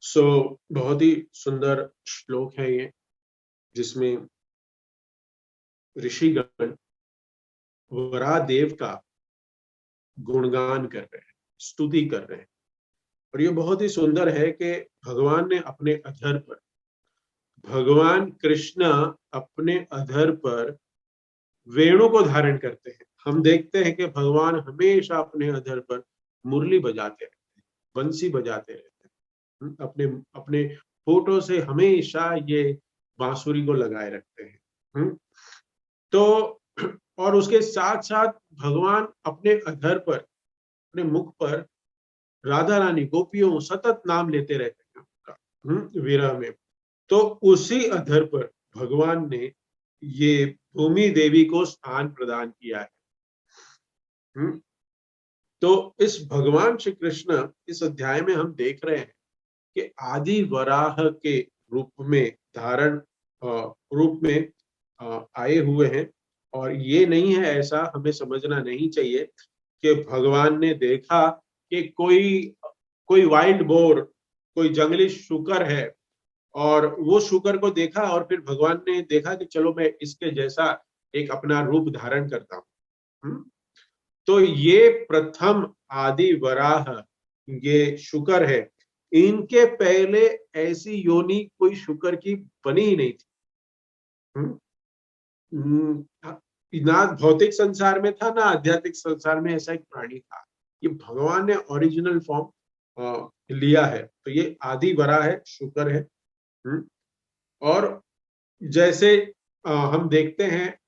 सो बहुत ही सुंदर श्लोक है ये, जिसमें ऋषिगण वरादेव का गुणगान कर रहे हैं, स्तुति कर रहे हैं। और ये बहुत ही सुंदर है कि भगवान ने अपने अधर पर, भगवान कृष्ण अपने अधर पर वेणु को धारण करते हैं। हम देखते हैं कि भगवान हमेशा अपने अधर पर मुरली बजाते रहते हैं, बंसी बजाते रहते हैं। अपने अपने फोटो से हमेशा ये बांसुरी को लगाए रखते हैं। तो और उसके साथ साथ भगवान अपने अधर पर, अपने मुख पर राधा रानी गोपियों सतत नाम लेते रहते हैं उनका विरह में। तो उसी अधर पर भगवान ने ये भूमि देवी को स्थान प्रदान किया है। तो इस भगवान श्री कृष्ण इस अध्याय में हम देख रहे हैं कि आदि वराह के रूप में धारण रूप में आए हुए हैं। और ये नहीं है, ऐसा हमें समझना नहीं चाहिए कि भगवान ने देखा कि कोई कोई वाइल्ड बोर, कोई जंगली शुकर है, और वो शुकर को देखा और फिर भगवान ने देखा कि चलो मैं इसके जैसा एक अपना रूप धारण करता हूँ। तो ये प्रथम आदि वराह ये शुकर है। इनके पहले ऐसी योनि कोई शुकर की बनी ही नहीं थी। ना भौतिक संसार में था, ना आध्यात्मिक संसार में ऐसा एक प्राणी था। ये भगवान ने ओरिजिनल फॉर्म लिया है। तो ये आदि वराह है, शुकर है। और जैसे हम देखते हैं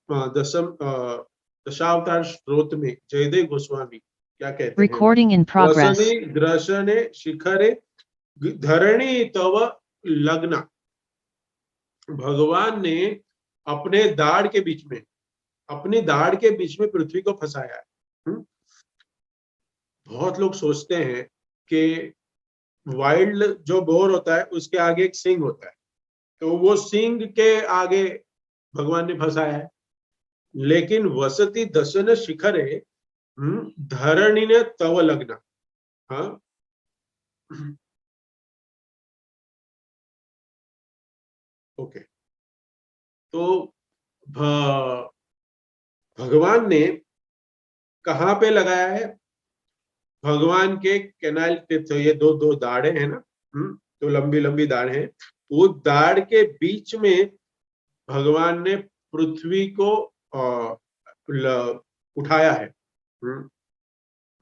दशावतार स्त्रोत में जयदेव गोस्वामी क्या कहते हैं, Recording in progress. ग्रसने शिखरे धरणी तव लग्ना। भगवान ने अपने दाढ़ के बीच में, अपनी दाढ़ के बीच में पृथ्वी को फंसाया है। बहुत लोग सोचते हैं कि वाइल्ड जो बोर होता है उसके आगे एक सिंग होता है, तो वो सिंग के आगे भगवान ने फंसाया है। लेकिन वसति दशन शिखरे धरणी ने तव लग्ना। हाँ, ओके। तो भगवान ने कहाँ पे लगाया है? भगवान के कैनाल पे। तो ये दो दो दाढ़े हैं ना, तो लंबी लंबी दाढ़े हैं। वो दाढ़ के बीच में भगवान ने पृथ्वी को उठाया है,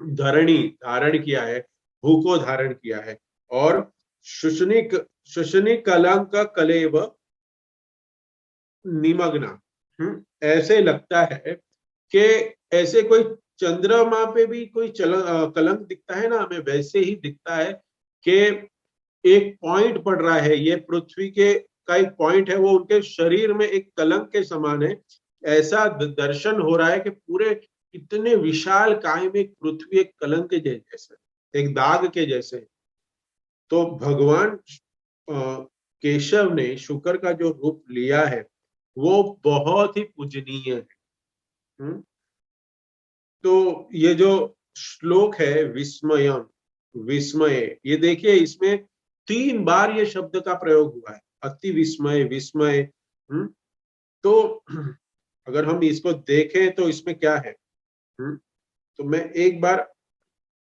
धरणी धारण किया है, भू को धारण किया है। और शुशनी कलंक कलेव निमग्ना। ऐसे लगता है कि ऐसे कोई चंद्रमा पे भी कोई कलंक दिखता है ना, हमें वैसे ही दिखता है कि एक पॉइंट पड़ रहा है। ये पृथ्वी के का एक पॉइंट है, वो उनके शरीर में एक कलंक के समान है। ऐसा दर्शन हो रहा है कि पूरे इतने विशाल काय में पृथ्वी एक कलंक के जैसे, एक दाग के जैसे। तो भगवान केशव ने शुकर का जो रूप लिया है वो बहुत ही पूजनीय है। तो ये जो श्लोक है विस्मयम, विस्मय, ये देखिए इसमें 3 बार ये शब्द का प्रयोग हुआ है, अति विस्मय, विस्मय। तो अगर हम इसको देखें तो इसमें क्या है, तो मैं एक बार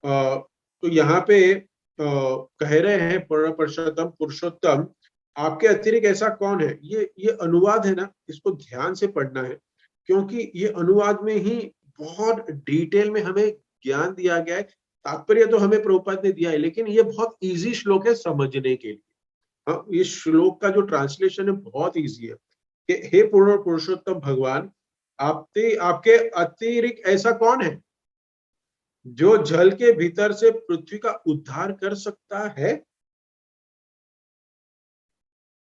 तो यहाँ पे कह रहे हैं पुरुषोत्तम पुरुषोत्तम आपके अतिरिक्त ऐसा कौन है। ये अनुवाद है ना, इसको ध्यान से पढ़ना है, क्योंकि ये अनुवाद में ही बहुत डिटेल में हमें ज्ञान दिया गया है। तात्पर्य तो हमें प्रभुपाद ने दिया है, लेकिन ये बहुत इजी श्लोक है समझने के लिए। हाँ, ये श्लोक का जो ट्रांसलेशन है बहुत इजी है कि हे पूर्ण पुरुषोत्तम भगवान, आपके अतिरिक्त ऐसा कौन है जो जल के भीतर से पृथ्वी का उद्धार कर सकता है।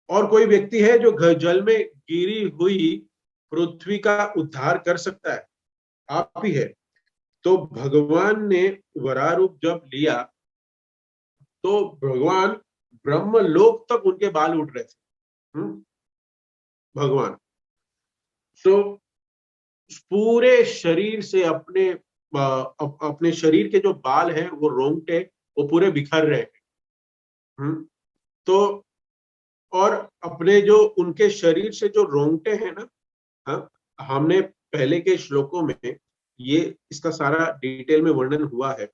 और कोई व्यक्ति है जो जल में गिरी हुई पृथ्वी का उद्धार कर सकता है? आप ही है। तो भगवान ने वराह रूप जब लिया तो भगवान ब्रह्मलोक तक उनके बाल उठ रहे थे। भगवान तो पूरे शरीर से अपने शरीर के जो बाल हैं, वो रोंगटे वो पूरे बिखर रहे हैं। तो और अपने जो उनके शरीर से जो रोंगटे हैं ना, हाँ, हमने पहले के श्लोकों में ये इसका सारा डिटेल में वर्णन हुआ है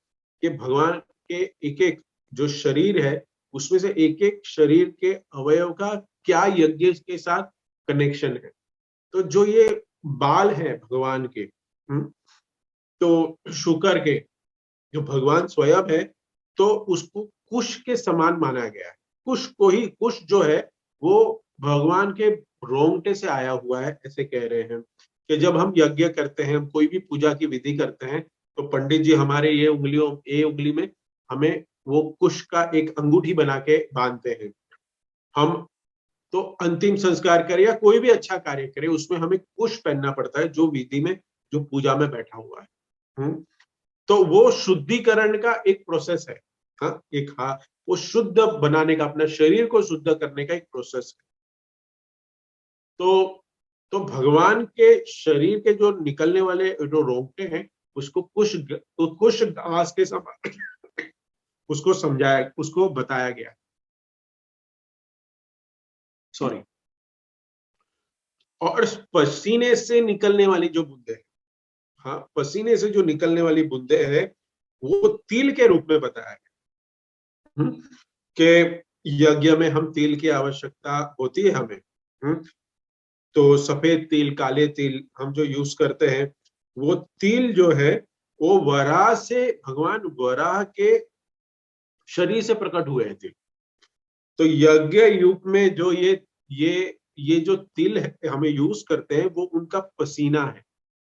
कि भगवान के एक एक जो शरीर है उसमें से एक एक शरीर के अवयव का क्या यज्ञ के साथ कनेक्शन है। तो जो ये बाल है भगवान के, तो शुक्र के जो भगवान स्वयं है, तो उसको कुश के समान माना गया है। कुश जो है वो भगवान के रोंगटे से आया हुआ है, ऐसे कह रहे हैं कि जब हम यज्ञ करते हैं, हम कोई भी पूजा की विधि करते हैं, तो पंडित जी हमारे ये उंगली में हमें वो कुश का एक अंगूठी बना के बांधते हैं। हम तो अंतिम संस्कार करें या कोई भी अच्छा कार्य करें, उसमें हमें कुश पहनना पड़ता है, जो विधि में जो पूजा में बैठा हुआ है। तो वो शुद्धिकरण का एक प्रोसेस है। हाँ, वो शुद्ध बनाने का, अपना शरीर को शुद्ध करने का एक प्रोसेस है। तो भगवान के शरीर के जो निकलने वाले जो रोंगटे हैं, उसको कुश घास के समान उसको बताया गया। सॉरी। और पसीने से निकलने वाली जो बूंदे, हाँ, पसीने से जो निकलने वाली बूंदे है वो तिल के रूप में बताया गया कि यज्ञ में हम तिल की आवश्यकता होती है हमें। तो सफेद तिल, काले तिल हम जो यूज करते हैं, वो तिल जो है वो वराह से, भगवान वराह के शरीर से प्रकट हुए हैं तिल। तो यज्ञ युग में जो ये जो तिल है हमें यूज करते हैं, वो उनका पसीना है,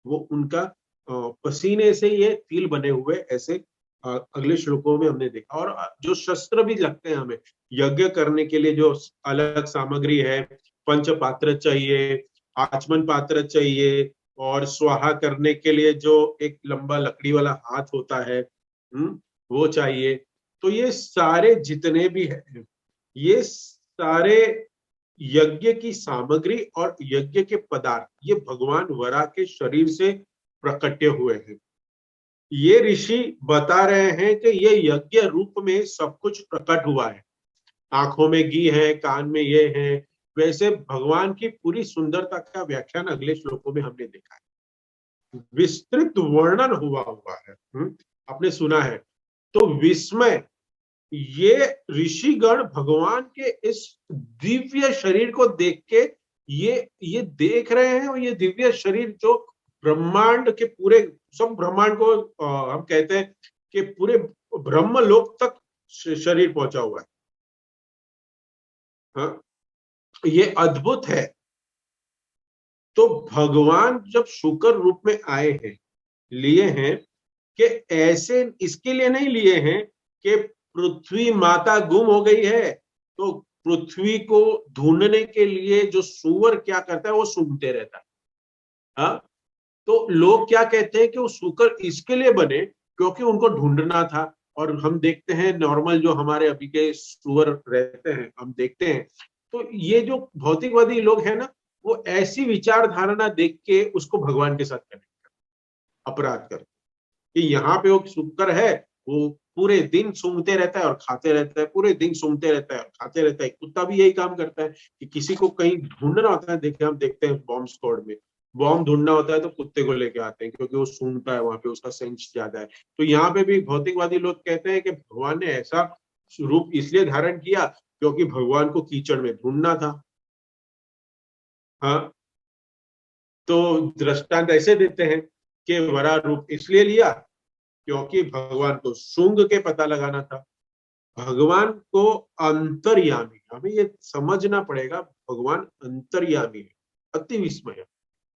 वो उनका पसीने से ये तिल बने हुए, ऐसे अगले श्लोकों में हमने देखा। और जो शस्त्र भी लगते हैं हमें यज्ञ करने के लिए, जो अलग सामग्री है, पंच पात्र चाहिए, आचमन पात्र चाहिए, और स्वाहा करने के लिए जो एक लंबा लकड़ी वाला हाथ होता है, वो चाहिए। तो ये सारे जितने भी है, ये सारे यज्ञ की सामग्री और यज्ञ के पदार्थ, ये भगवान वराह के शरीर से प्रकट्य हुए हैं। ये ऋषि बता रहे हैं कि ये यज्ञ रूप में सब कुछ प्रकट हुआ है। आंखों में घी है, कान में ये है, वैसे भगवान की पूरी सुंदरता का व्याख्यान अगले श्लोकों में हमने देखा है, विस्तृत वर्णन हुआ है। आपने सुना है। तो विस्मय, ये ऋषिगण भगवान के इस दिव्य शरीर को देख के ये देख रहे हैं, और ये दिव्य शरीर जो ब्रह्मांड के पूरे, सब ब्रह्मांड को हम कहते हैं कि पूरे ब्रह्म लोक तक शरीर पहुंचा हुआ है। हाँ, ये अद्भुत है। तो भगवान जब शुक्र रूप में आए हैं, लिए हैं, कि ऐसे इसके लिए नहीं लिए हैं कि पृथ्वी माता गुम हो गई है, तो पृथ्वी को ढूंढने के लिए जो सुअर क्या करता है, वो सूंघते रहता है। हाँ, तो लोग क्या कहते हैं कि वो शुक्र इसके लिए बने क्योंकि उनको ढूंढना था। और हम देखते हैं नॉर्मल जो हमारे अभी के सुअर रहते हैं, हम देखते हैं, तो ये जो भौतिकवादी लोग हैं ना, वो ऐसी विचार धारणा देख के उसको भगवान के साथ कनेक्ट कर, अपराध कर, कि यहाँ पे वो शुक्र है, वो पूरे दिन सूंघते रहता है और खाते रहता है, पूरे दिन सूंघते रहता है और खाते रहता है। कुत्ता भी यही काम करता है कि किसी को कहीं ढूंढना होता है, देखे हम देखते हैं बॉम्ब स्क्वाड में, बॉम्ब ढूंढना होता है तो कुत्ते को लेके आते हैं, क्योंकि वो सूंघता है, वहां पे उसका सेंस ज्यादा है। तो यहाँ पे भी भौतिकवादी लोग कहते हैं कि भगवान ने ऐसा रूप इसलिए धारण किया क्योंकि भगवान को कीचड़ में ढूंढना था। हाँ, तो दृष्टांत ऐसे देते हैं कि वरा रूप इसलिए लिया क्योंकि भगवान को सूंघ के पता लगाना था। भगवान को अंतर्यामी, हमें ये समझना पड़ेगा, भगवान अंतर्यामी है। अति विस्मय,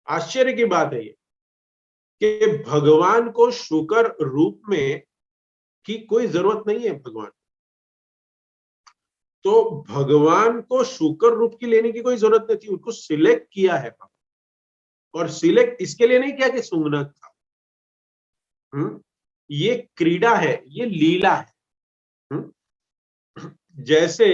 आश्चर्य की बात है ये कि भगवान को शुक्र रूप में की कोई जरूरत नहीं है। भगवान, तो भगवान को शुक्र रूप की लेने की कोई जरूरत नहीं थी, उनको सिलेक्ट किया है। और सिलेक्ट इसके लिए नहीं किया कि सूंघना था। ये क्रीड़ा है, ये लीला है। जैसे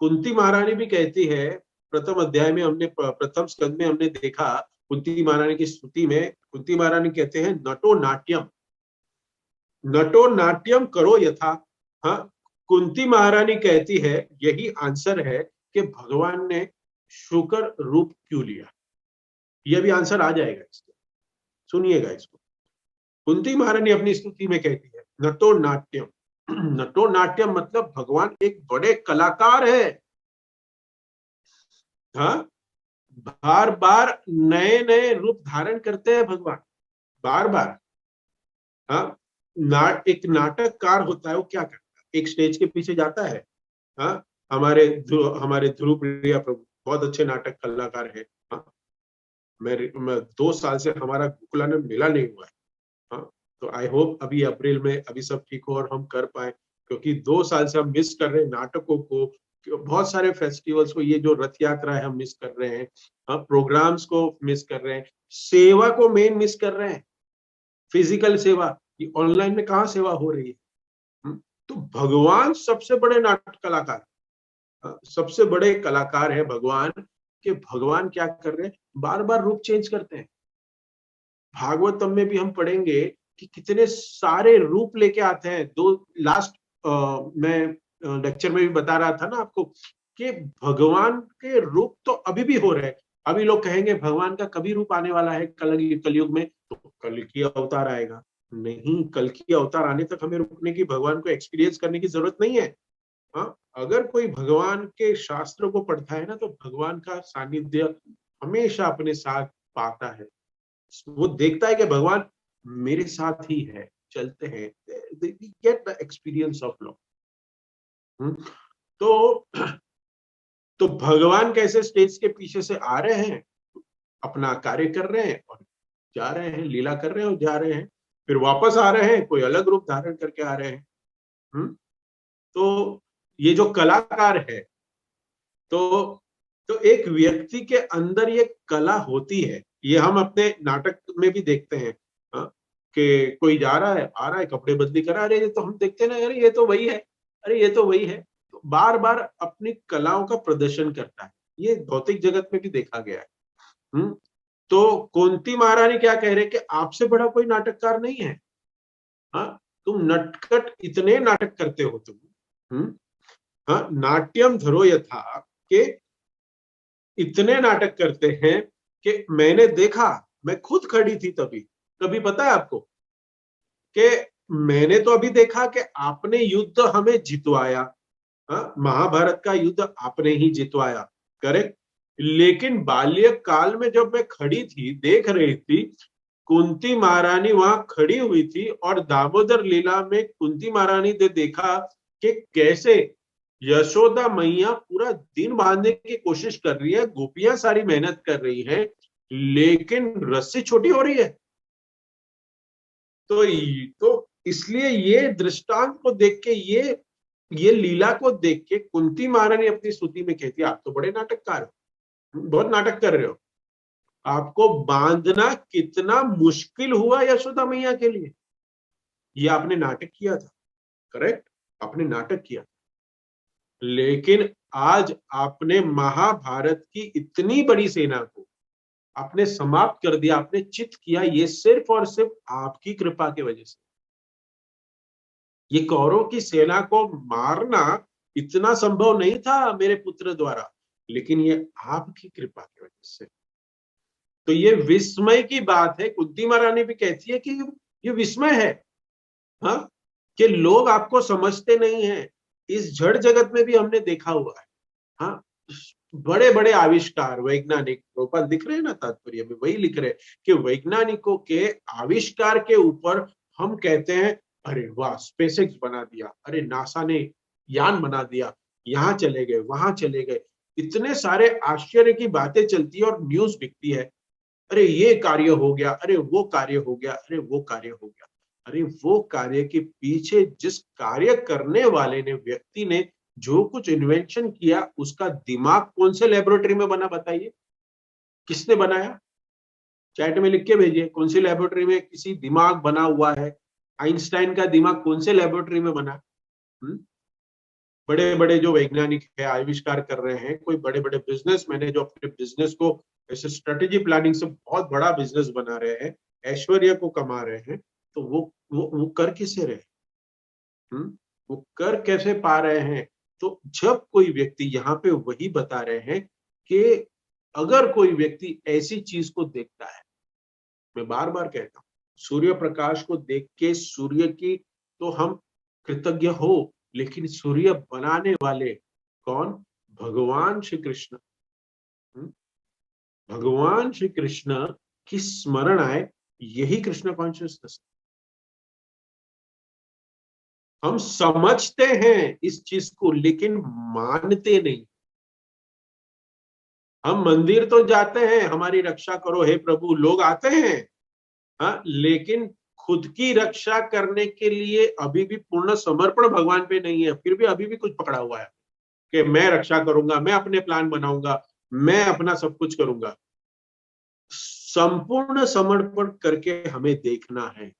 कुंती महारानी भी कहती है, प्रथम अध्याय में हमने, प्रथम स्कंद में हमने देखा, कुंती महारानी की स्तुति में कुंती महारानी कहते हैं, नटो नाट्यम करो यथा। हाँ, कुंती महारानी कहती है यही आंसर है कि भगवान ने शुकर रूप क्यों लिया। यह भी आंसर आ जाएगा इसका, सुनिएगा इसको। कुंती महारानी अपनी स्तुति में कहती है नटो नाट्यम, नटो नाट्यम मतलब भगवान एक बड़े कलाकार है। हाँ, बार बार नए नए रूप धारण करते हैं भगवान, बार बार। हाँ, एक नाटककार होता है, वो क्या करता है, एक स्टेज के पीछे जाता है। हाँ, हमारे ध्रुव प्रिया प्रभु बहुत अच्छे नाटक कलाकार है। हाँ, मैं 2 साल से हमारा गोकुला में मिला नहीं हुआ है। हाँ, तो आई होप अभी अप्रैल में अभी सब ठीक हो और हम कर पाए, क्योंकि 2 साल से हम मिस कर रहे हैं नाटकों को, बहुत सारे फेस्टिवल्स को, ये जो रथ यात्रा है हम मिस कर रहे हैं, हम प्रोग्राम्स को मिस कर रहे हैं, सेवा को मेन मिस कर रहे हैं, फिजिकल सेवा। ये ऑनलाइन में कहाँ सेवा हो रही है। तो भगवान सबसे बड़े नाटक कलाकार, सबसे बड़े कलाकार है भगवान, कि भगवान क्या कर रहे हैं, बार बार रूप चेंज करते हैं। भागवतम में भी हम पढ़ेंगे कि कितने सारे रूप लेके आते हैं। लास्ट मैं लेक्चर में भी बता रहा था ना आपको कि भगवान के रूप तो अभी भी हो रहे हैं। अभी लोग कहेंगे भगवान का कभी रूप आने वाला है कलयुग में, तो कल की अवतार आएगा। नहीं, कल की अवतार आने तक हमें रुकने की, भगवान को एक्सपीरियंस करने की जरूरत नहीं है। हाँ, अगर कोई भगवान के शास्त्रों को पढ़ता है ना, तो भगवान का सानिध्य हमेशा अपने साथ पाता है। वो देखता है कि भगवान मेरे साथ ही है, चलते हैं, get the experience of love. तो भगवान कैसे स्टेज के पीछे से आ रहे हैं, अपना कार्य कर रहे हैं और जा रहे हैं, लीला कर रहे हैं और जा रहे हैं, फिर वापस आ रहे हैं, कोई अलग रूप धारण करके आ रहे हैं। तो ये जो कलाकार है, तो एक व्यक्ति के अंदर ये कला होती है। ये हम अपने नाटक में भी देखते हैं। हाँ, कि कोई जा रहा है, आ रहा है, कपड़े बदली करा, अरे ये तो हम देखते हैं ना, अरे ये तो वही है, अरे ये तो वही है। तो बार बार अपनी कलाओं का प्रदर्शन करता है। ये भौतिक जगत में भी देखा गया है। तो कुंती महारानी क्या कह रहे हैं कि आपसे बड़ा कोई नाटककार नहीं है। हाँ, तुम नटखट इतने नाटक करते हो तुम। हाँ, नाट्यम धरो यथा के इतने नाटक करते हैं कि मैंने देखा, मैं खुद खड़ी थी तभी, कभी पता है आपको कि मैंने तो अभी देखा कि आपने युद्ध हमें जितवाया। हाँ, महाभारत का युद्ध आपने ही जितवाया, करेक्ट। लेकिन बाल्य काल में जब मैं खड़ी थी, देख रही थी, कुंती महारानी वहां खड़ी हुई थी और दामोदर लीला में कुंती महारानी ने देखा कि कैसे यशोदा मैया पूरा दिन बांधने की कोशिश कर रही है, गोपियां सारी मेहनत कर रही हैं, लेकिन रस्सी छोटी हो रही है। तो इसलिए ये दृष्टांत को देख के, ये लीला को देख के कुंती महारानी अपनी स्तुति में कहती है आप तो बड़े नाटककार हो, बहुत नाटक कर रहे हो। आपको बांधना कितना मुश्किल हुआ यशोदा मैया के लिए, ये आपने नाटक किया था, करेक्ट, आपने नाटक किया। लेकिन आज आपने महाभारत की इतनी बड़ी सेना को आपने समाप्त कर दिया, आपने चित किया, ये सिर्फ और सिर्फ आपकी कृपा की वजह से। ये कौरवों की सेना को मारना इतना संभव नहीं था मेरे पुत्र द्वारा, लेकिन ये आपकी कृपा की वजह से। तो ये विस्मय की बात है। कुंती महारानी भी कहती है कि ये विस्मय है, हाँ, कि लोग आपको समझते नहीं है। इस जड़ जगत में भी हमने देखा हुआ है। हाँ, बड़े बड़े आविष्कार, वैज्ञानिक प्रोपाल दिख रहे हैं ना, तात्पर्य में वही लिख रहे हैं कि वैज्ञानिकों के आविष्कार के ऊपर हम कहते हैं अरे वाह, स्पेसएक्स बना दिया, अरे नासा ने यान बना दिया, यहाँ चले गए, वहां चले गए, इतने सारे आश्चर्य की बातें चलती है और न्यूज बिकती है। अरे ये कार्य हो गया, अरे वो कार्य हो गया, अरे वो कार्य हो गया। अरे वो कार्य के पीछे जिस कार्य करने वाले ने, व्यक्ति ने जो कुछ इन्वेंशन किया, उसका दिमाग कौन से लेबोरेटरी में बना, बताइए, किसने बनाया? चैट में लिख के भेजिए, कौन सी लेबोरेटरी में किसी दिमाग बना हुआ है? आइंस्टाइन का दिमाग कौन से लेबोरेटरी में बना? बड़े बड़े जो वैज्ञानिक है, आविष्कार कर रहे हैं, कोई बड़े बड़े बिजनेसमैन है जो अपने बिजनेस को ऐसे स्ट्रेटेजी प्लानिंग से बहुत बड़ा बिजनेस बना रहे हैं, ऐश्वर्य को कमा रहे हैं, तो वो कर किसे रहे? वो कर कैसे पा रहे हैं? तो जब कोई व्यक्ति, यहाँ पे वही बता रहे हैं कि अगर कोई व्यक्ति ऐसी चीज को देखता है, मैं बार बार कहता हूँ, सूर्य प्रकाश को देख के सूर्य की तो हम कृतज्ञ हो, लेकिन सूर्य बनाने वाले कौन? भगवान श्री कृष्ण। हम्म? भगवान श्री कृष्ण की स्मरण आए, यही कृष्ण कॉन्शियसनेस। हम समझते हैं इस चीज को लेकिन मानते नहीं। हम मंदिर तो जाते हैं, हमारी रक्षा करो हे प्रभु, लोग आते हैं, हाँ, लेकिन खुद की रक्षा करने के लिए अभी भी पूर्ण समर्पण भगवान पे नहीं है। फिर भी अभी भी कुछ पकड़ा हुआ है कि मैं रक्षा करूंगा, मैं अपने प्लान बनाऊंगा, मैं अपना सब कुछ करूंगा। संपूर्ण समर्पण करके हमें देखना है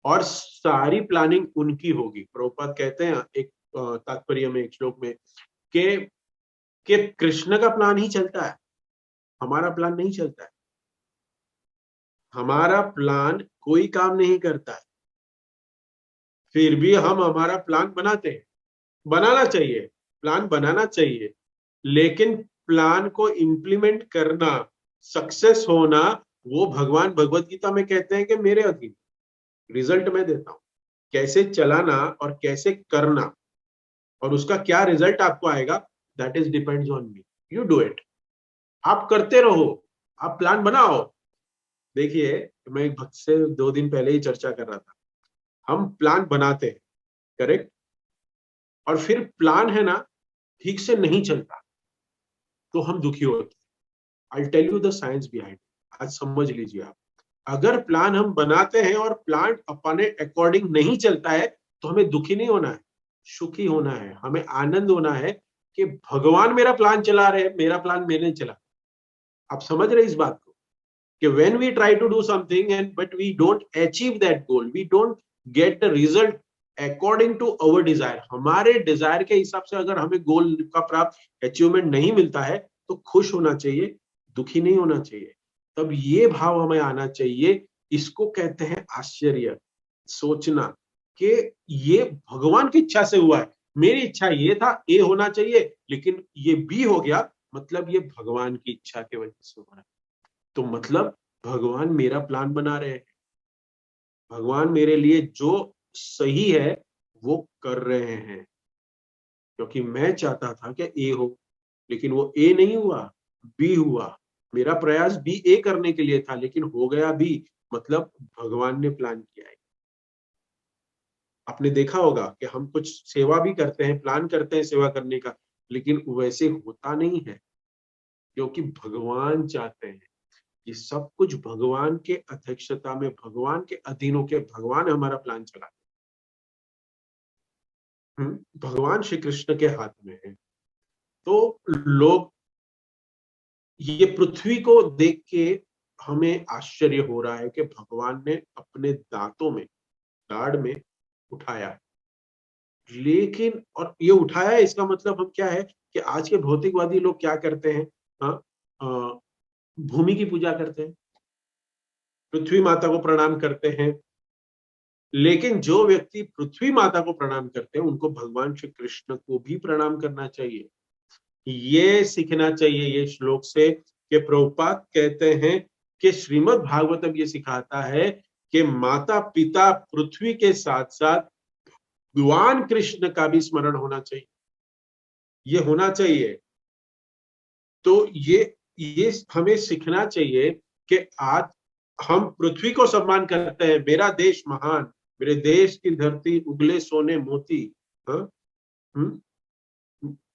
और सारी प्लानिंग उनकी होगी। प्रभुपाद कहते हैं एक तात्पर्य में, एक श्लोक में, कि कृष्ण का प्लान ही चलता है, हमारा प्लान नहीं चलता है। हमारा प्लान कोई काम नहीं करता है, फिर भी हम हमारा प्लान बनाते हैं। बनाना चाहिए, प्लान बनाना चाहिए, लेकिन प्लान को इम्प्लीमेंट करना, सक्सेस होना, वो भगवान भगवत गीता में कहते हैं कि मेरे अधीन, रिजल्ट मैं देता हूं। कैसे चलाना और कैसे करना और उसका क्या रिजल्ट आपको आएगा, that is depends on me. You do it, आप करते रहो, आप प्लान बनाओ। देखिए, मैं एक भक्त से 2 दिन पहले ही चर्चा कर रहा था। हम प्लान बनाते हैं, करेक्ट, और फिर प्लान है ना ठीक से नहीं चलता तो हम दुखी होते हैं। I tell you the science behind, आज समझ लीजिए आप। अगर प्लान हम बनाते हैं और प्लान अपने अकॉर्डिंग नहीं चलता है तो हमें दुखी नहीं होना है, सुखी होना है, हमें आनंद होना है कि भगवान मेरा प्लान चला रहे हैं, मेरा प्लान मैंने चला। आप समझ रहे इस बात को कि when we try to do something and but we don't achieve that goal, we don't get the result according to our desire, हमारे डिजायर के हिसाब से अगर हमें गोल का प्राप्त अचीवमेंट नहीं मिलता है तो खुश होना चाहिए, दुखी नहीं होना चाहिए। तब ये भाव हमें आना चाहिए, इसको कहते हैं आश्चर्य, सोचना कि ये भगवान की इच्छा से हुआ है। मेरी इच्छा ये था ए होना चाहिए, लेकिन ये बी हो गया, मतलब ये भगवान की इच्छा की वजह से हो रहा है। तो मतलब भगवान मेरा प्लान बना रहे हैं, भगवान मेरे लिए जो सही है वो कर रहे हैं। क्योंकि मैं चाहता था कि ए हो, लेकिन वो ए नहीं हुआ, बी हुआ। मेरा प्रयास बी ए करने के लिए था, लेकिन हो गया बी, मतलब भगवान ने प्लान किया है। आपने देखा होगा कि हम कुछ सेवा भी करते हैं, प्लान करते हैं सेवा करने का, लेकिन वैसे होता नहीं है, क्योंकि भगवान चाहते हैं। ये सब कुछ भगवान के अध्यक्षता में, भगवान के अधीन होके भगवान हमारा प्लान चलाते हैं। भगवान श्री कृष्ण के हाथ में है। तो लोग ये पृथ्वी को देख के हमें आश्चर्य हो रहा है कि भगवान ने अपने दांतों में, दाढ़ में उठाया है। लेकिन और ये उठाया है, इसका मतलब हम क्या है कि आज के भौतिकवादी लोग क्या करते हैं, हाँ, भूमि की पूजा करते हैं, पृथ्वी माता को प्रणाम करते हैं। लेकिन जो व्यक्ति पृथ्वी माता को प्रणाम करते हैं उनको भगवान श्री कृष्ण को भी प्रणाम करना चाहिए। ये सीखना चाहिए ये श्लोक से कि प्रभुपाद कहते हैं कि श्रीमद् भागवतम ये सिखाता है कि माता पिता पृथ्वी के साथ साथ भगवान कृष्ण का भी स्मरण होना चाहिए, ये होना चाहिए। तो ये हमें सीखना चाहिए कि आज हम पृथ्वी को सम्मान करते हैं, मेरा देश महान, मेरे देश की धरती उगले सोने मोती। हाँ,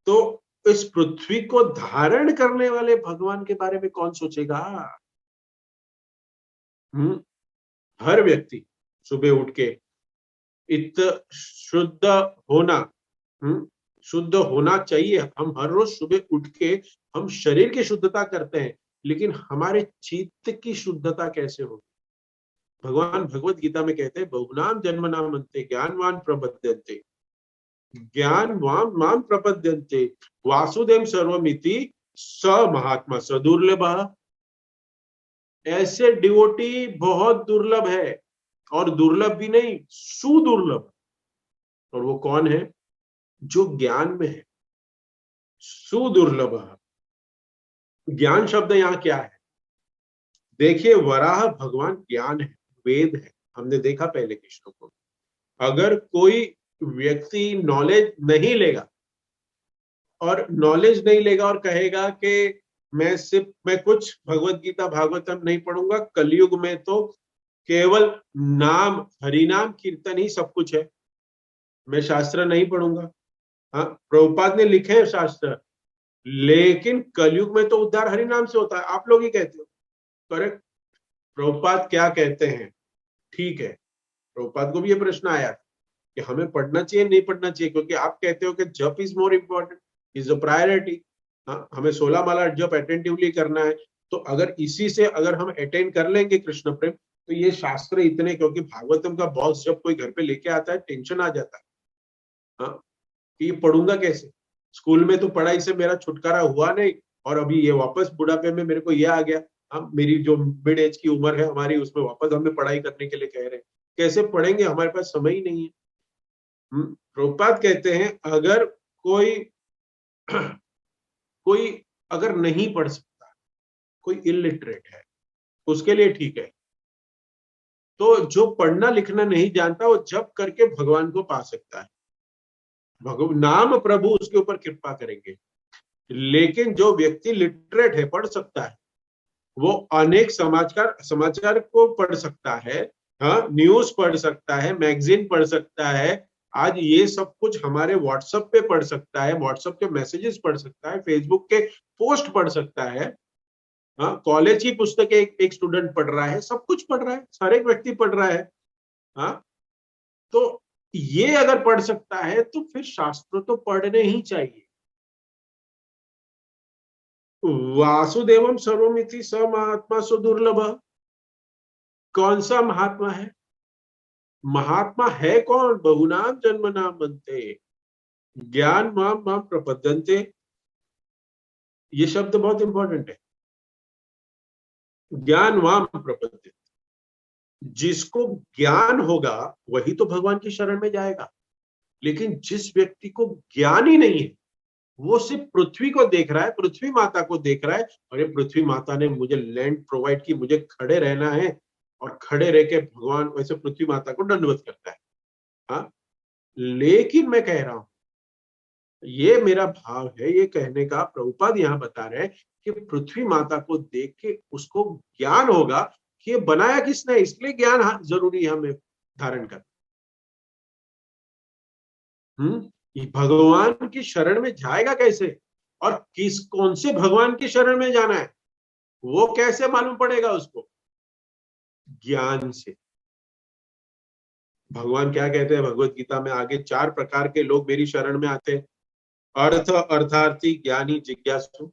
तो इस पृथ्वी को धारण करने वाले भगवान के बारे में कौन सोचेगा? हर व्यक्ति सुबह उठ के इत शुद्ध होना, शुद्ध होना चाहिए। हम हर रोज सुबह उठ के हम शरीर की शुद्धता करते हैं, लेकिन हमारे चित्त की शुद्धता कैसे होगी? भगवान भगवत गीता में कहते हैं, बहुनाम जन्मनाम अन्ते ज्ञानवान प्रपद्यन्ते, ज्ञानवान माम प्रपद्यन्ते वासुदेव सर्वमिति स महात्मा स दुर्लभ। ऐसे डिवोटी बहुत दुर्लभ है, और दुर्लभ भी नहीं, सुदुर्लभ। और वो कौन है? जो ज्ञान में है। सुदुर्लभ। ज्ञान शब्द यहाँ क्या है? देखिए, वराह भगवान ज्ञान है, वेद है। हमने देखा पहले के श्लोकों में। अगर कोई व्यक्ति नॉलेज नहीं लेगा और कहेगा कि मैं कुछ भगवत गीता भागवतम नहीं पढ़ूंगा, कलयुग में तो केवल नाम, हरिनाम कीर्तन ही सब कुछ है, मैं शास्त्र नहीं पढ़ूंगा। हाँ, प्रभुपाद ने लिखे हैं शास्त्र, लेकिन कलयुग में तो उद्धार हरिनाम से होता है, आप लोग ही कहते हो। करेक्ट। प्रभुपाद क्या कहते हैं? ठीक है, प्रभुपाद को भी ये प्रश्न आया कि हमें पढ़ना चाहिए नहीं पढ़ना चाहिए, क्योंकि आप कहते हो कि जप is more important, is a priority. हाँ, हमें 16 माला जप अटेंटिवली करना है। तो अगर इसी से अगर हम अटेंड कर लेंगे कृष्ण प्रेम, तो ये शास्त्र इतने, क्योंकि भागवतम का बॉक्स जब कोई घर पे लेके आता है टेंशन आ जाता है। हाँ, कि ये पढ़ूंगा कैसे? स्कूल में तो पढ़ाई से मेरा छुटकारा हुआ नहीं, और अभी ये वापस बुढ़ापे में मेरे को ये आ गया। हम, मेरी जो मिड एज की उम्र है हमारी, उसमें वापस हमें पढ़ाई करने के लिए कह रहे हैं। कैसे पढ़ेंगे? हमारे पास समय ही नहीं है। प्रभुपाद कहते हैं अगर कोई कोई अगर नहीं पढ़ सकता, कोई इलिटरेट है, उसके लिए ठीक है। तो जो पढ़ना लिखना नहीं जानता, वो जप करके भगवान को पा सकता है, भगवान नाम प्रभु उसके ऊपर कृपा करेंगे। लेकिन जो व्यक्ति लिटरेट है, पढ़ सकता है, वो अनेक समाचार को पढ़ सकता है। हाँ, न्यूज पढ़ सकता है, मैगजीन पढ़ सकता है। आज ये सब कुछ हमारे व्हाट्सएप पे पढ़ सकता है, व्हाट्सएप के मैसेजेस पढ़ सकता है, फेसबुक के पोस्ट पढ़ सकता है। हाँ, कॉलेज की पुस्तकें एक स्टूडेंट पढ़ रहा है, सब कुछ पढ़ रहा है, हर एक व्यक्ति पढ़ रहा है। हाँ, तो ये अगर पढ़ सकता है तो फिर शास्त्र तो पढ़ने ही चाहिए। वासुदेवम सर्वमिति स महात्मा सुदुर्लभ। कौन सा महात्मा है? महात्मा है कौन? बहुनाम जन्म नाम बनते, ज्ञान माम माम प्रपद्यन्ते। ये शब्द बहुत इंपॉर्टेंट है। ज्ञान माम प्रपद्यन्ते, जिसको ज्ञान होगा वही तो भगवान की शरण में जाएगा। लेकिन जिस व्यक्ति को ज्ञान ही नहीं है, वो सिर्फ पृथ्वी को देख रहा है, पृथ्वी माता को देख रहा है, और ये पृथ्वी माता ने मुझे लैंड प्रोवाइड की, मुझे खड़े रहना है, और खड़े रह के भगवान वैसे पृथ्वी माता को दंडवत करता है। हाँ, लेकिन मैं कह रहा हूं, ये मेरा भाव है, ये कहने का प्रभुपाद यहाँ बता रहे हैं कि पृथ्वी माता को देख के उसको ज्ञान होगा कि ये बनाया किसने, इसलिए ज्ञान जरूरी है हमें धारण करना। ये भगवान की शरण में जाएगा कैसे, और कौन से भगवान की शरण में जाना है, वो कैसे मालूम पड़ेगा उसको? ज्ञान से। भगवान क्या कहते हैं भगवत गीता में आगे? 4 प्रकार के लोग मेरी शरण में आते हैं। अर्थ, अर्थार्थी, ज्ञानी, जिज्ञासु।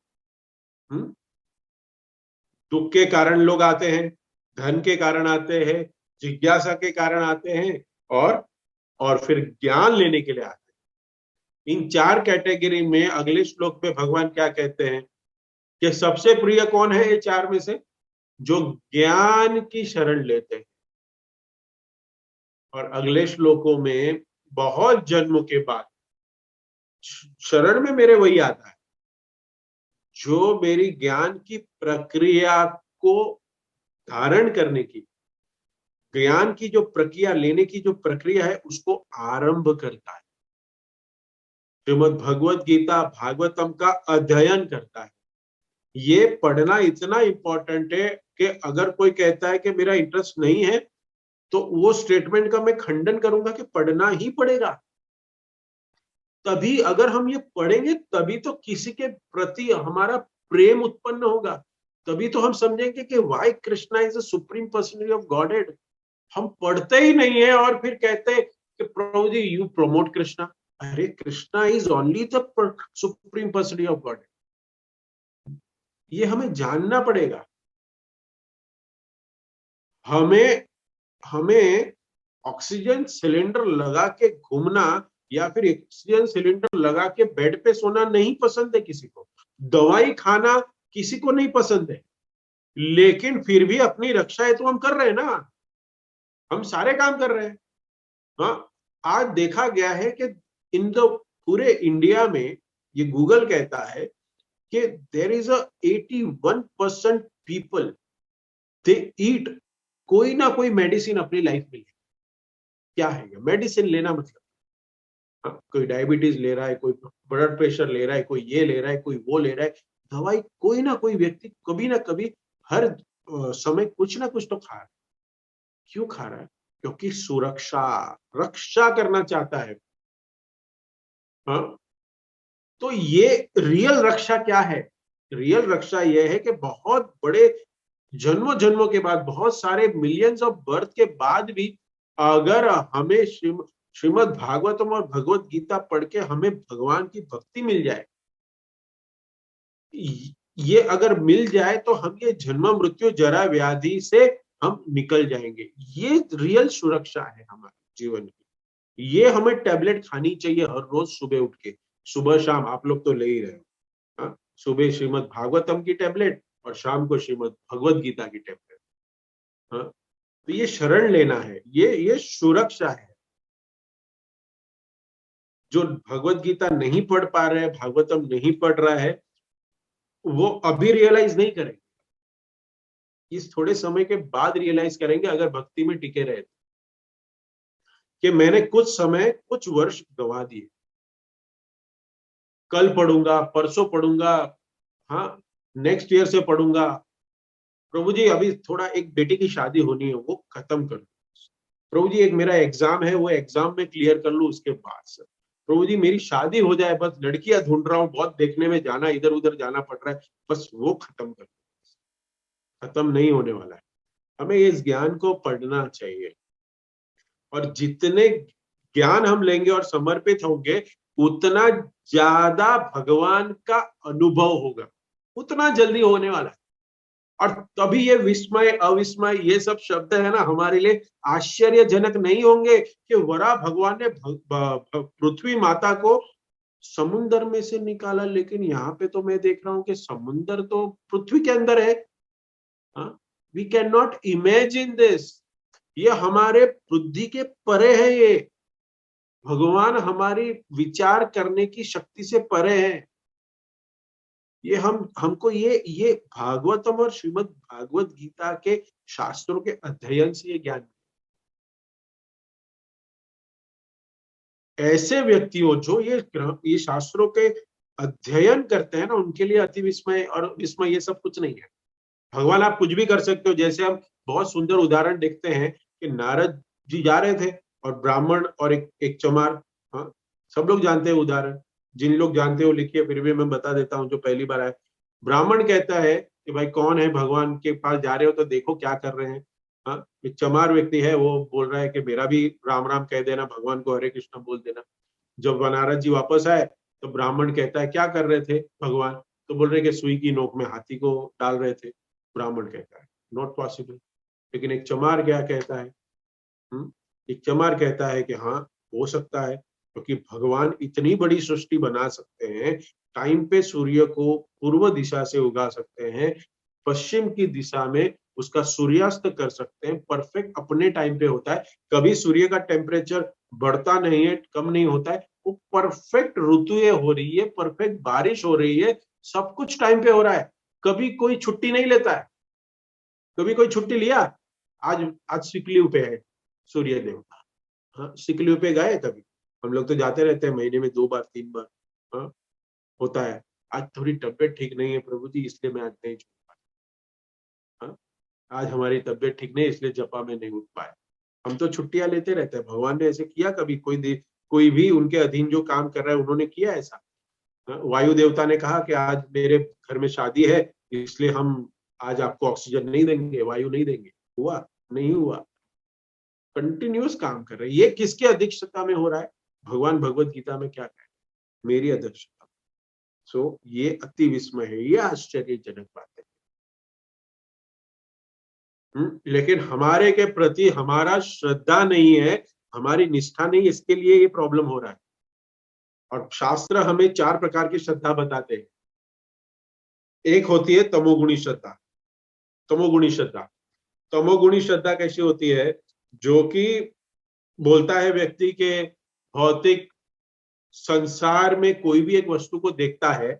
दुख के कारण लोग आते हैं, धन के कारण आते हैं, जिज्ञासा के कारण आते हैं, और फिर ज्ञान लेने के लिए आते हैं। इन 4 कैटेगरी में अगले श्लोक में भगवान क्या कहते हैं कि सबसे प्रिय कौन है ये 4 में से? जो ज्ञान की शरण लेते हैं। और अगले श्लोकों में बहुत जन्मों के बाद शरण में मेरे वही आता है जो मेरी ज्ञान की प्रक्रिया को धारण करने की, ज्ञान की जो प्रक्रिया लेने की जो प्रक्रिया है, उसको आरंभ करता है, श्रीमद् भगवत गीता भागवतम का अध्ययन करता है। ये पढ़ना इतना इंपॉर्टेंट है कि अगर कोई कहता है कि मेरा इंटरेस्ट नहीं है, तो वो स्टेटमेंट का मैं खंडन करूंगा कि पढ़ना ही पड़ेगा। तभी अगर हम ये पढ़ेंगे, तभी तो किसी के प्रति हमारा प्रेम उत्पन्न होगा, तभी तो हम समझेंगे कि why Krishna is the supreme personality of godhead. हम पढ़ते ही नहीं है और फिर कहते हैं कि प्रभु जी यू प्रमोट कृष्णा। अरे, Krishna is only the supreme personality of God. ये हमें जानना पड़ेगा। हमें हमें ऑक्सीजन सिलेंडर लगा के घूमना या फिर ऑक्सीजन सिलेंडर लगा के बेड पे सोना नहीं पसंद है किसी को, दवाई खाना किसी को नहीं पसंद है, लेकिन फिर भी अपनी रक्षा है तो हम कर रहे हैं ना, हम सारे काम कर रहे हैं। हाँ, आज देखा गया है कि इन द पूरे इंडिया में, ये गूगल कहता है कि there is a 81% people they ईट कोई ना कोई मेडिसिन अपनी लाइफ में। क्या है ये मेडिसिन लेना? मतलब कोई डायबिटीज ले रहा है, कोई ब्लड प्रेशर ले रहा है, कोई ये ले रहा है, कोई वो ले रहा है दवाई। कोई ना कोई व्यक्ति कभी ना कभी हर समय कुछ ना कुछ तो खा रहा है। क्यों खा रहा है? क्योंकि सुरक्षा, रक्षा करना चाहता है। हाँ, तो ये रियल रक्षा क्या है? रियल रक्षा यह है कि बहुत बड़े जन्मों जन्मों के बाद, बहुत सारे मिलियंस ऑफ बर्थ के बाद भी अगर हमें श्रीमद् भागवतम और भगवत गीता पढ़ के हमें भगवान की भक्ति मिल जाए, ये अगर मिल जाए तो हम ये जन्म मृत्यु जरा व्याधि से हम निकल जाएंगे। ये रियल सुरक्षा है हमारे जीवन की। ये हमें टैबलेट खानी चाहिए हर रोज सुबह उठ के, सुबह शाम। आप लोग तो ले ही रहे हो। हाँ? सुबह श्रीमद् भागवतम की टैबलेट और शाम को श्रीमद् भगवत गीता की टैबलेट। हाँ? तो ये शरण लेना है, ये सुरक्षा है। जो भगवत गीता नहीं पढ़ पा रहे हैं, भागवतम नहीं पढ़ रहा है, वो अभी रियलाइज नहीं करेंगे, इस थोड़े समय के बाद रियलाइज करेंगे अगर भक्ति में टिके रहे कि मैंने कुछ समय, कुछ वर्ष गंवा दिए। कल पढ़ूंगा, परसों पढ़ूंगा, हाँ नेक्स्ट ईयर से पढ़ूंगा। प्रभु जी अभी थोड़ा एक बेटी की शादी होनी है, वो खत्म कर दो। प्रभु जी एक मेरा एग्जाम है, वो एग्जाम में क्लियर कर लूं उसके बाद से। प्रभु जी मेरी शादी हो जाए, बस लड़कियां ढूंढ रहा हूँ, बहुत देखने में जाना, इधर उधर जाना पड़ रहा है, बस वो खत्म कर दो। खत्म नहीं होने वाला है। हमें इस ज्ञान को पढ़ना चाहिए, और जितने ज्ञान हम लेंगे और समर्पित होंगे, उतना ज्यादा भगवान का अनुभव होगा, उतना जल्दी होने वाला है। और तभी ये विस्मय, अविस्मय, ये सब शब्द है ना, हमारे लिए आश्चर्यजनक नहीं होंगे कि वरा भगवान ने पृथ्वी माता को समुन्दर में से निकाला, लेकिन यहाँ पे तो मैं देख रहा हूं कि समुन्दर तो पृथ्वी के अंदर है। We can not imagine this. ये हमारे बुद्धि के परे है। ये भगवान हमारी विचार करने की शक्ति से परे है। ये हमको ये भागवतम और श्रीमद् भागवत गीता के शास्त्रों के अध्ययन से ये ज्ञान। ऐसे व्यक्तियों जो ये शास्त्रों के अध्ययन करते हैं ना, उनके लिए अति विस्मय और विस्मय ये सब कुछ नहीं है। भगवान आप कुछ भी कर सकते हो। जैसे हम बहुत सुंदर उदाहरण देखते हैं कि नारद जी जा रहे थे और ब्राह्मण और एक चमार, हाँ सब लोग जानते हैं उदाहरण। जिन लोग जानते हो लिखिए, फिर भी मैं बता देता हूँ जो पहली बार आए। ब्राह्मण कहता है कि भाई कौन है, भगवान के पास जा रहे हो तो देखो क्या कर रहे हैं। हाँ, एक चमार व्यक्ति है, वो बोल रहा है कि मेरा भी राम राम कह देना, भगवान को हरे कृष्ण बोल देना। जब नारद जी वापस आए तो ब्राह्मण कहता है क्या कर रहे थे भगवान? तो बोल रहे कि सुई की नोक में हाथी को डाल रहे थे। ब्राह्मण कहता है नॉट पॉसिबल। लेकिन एक चमार क्या कहता है? एक चमार कहता है कि हाँ हो सकता है, क्योंकि भगवान इतनी बड़ी सृष्टि बना सकते हैं, टाइम पे सूर्य को पूर्व दिशा से उगा सकते हैं, पश्चिम की दिशा में उसका सूर्यास्त कर सकते हैं, परफेक्ट अपने टाइम पे होता है। कभी सूर्य का टेम्परेचर बढ़ता नहीं है, कम नहीं होता है, वो परफेक्ट ऋतुएं हो रही है, परफेक्ट बारिश हो रही है, सब कुछ टाइम पे हो रहा है। कभी कोई छुट्टी नहीं लेता है। कभी कोई छुट्टी लिया? आज आज सिक लीव पे है सूर्य देवता। हाँ सिक लीव पे गए कभी? हम लोग तो जाते रहते हैं महीने में 2 बार 3 बार। हाँ होता है। आज थोड़ी तबियत ठीक नहीं है प्रभु जी, इसलिए मैं आज नहीं छूट पाया। हाँ आज हमारी तबियत ठीक नहीं, इसलिए जपा में नहीं उठ पाए। हम तो छुट्टियां लेते रहते हैं। भगवान ने ऐसे किया कभी? कोई भी उनके अधीन जो काम कर रहा है उन्होंने किया ऐसा? वायु देवता ने कहा कि आज मेरे घर में शादी है, इसलिए हम आज आपको ऑक्सीजन नहीं देंगे, वायु नहीं देंगे। हुआ? नहीं हुआ। कंटिन्यूस काम कर रहे हैं। ये किसके अध्यक्षता में हो रहा है? भगवान भगवत गीता में क्या कह रहे हैं? मेरी अध्यक्षता। सो ये अति विस्मय है, ये आश्चर्यजनक बात है। लेकिन हमारे के प्रति हमारा श्रद्धा नहीं है, हमारी निष्ठा नहीं, इसके लिए ये प्रॉब्लम हो रहा है। और शास्त्र हमें 4 प्रकार की श्रद्धा बताते हैं। एक होती है तमोगुणी श्रद्धा। तमोगुणी श्रद्धा, तमोगुणी श्रद्धा कैसी होती है? जो कि बोलता है व्यक्ति के भौतिक संसार में कोई भी एक वस्तु को देखता है,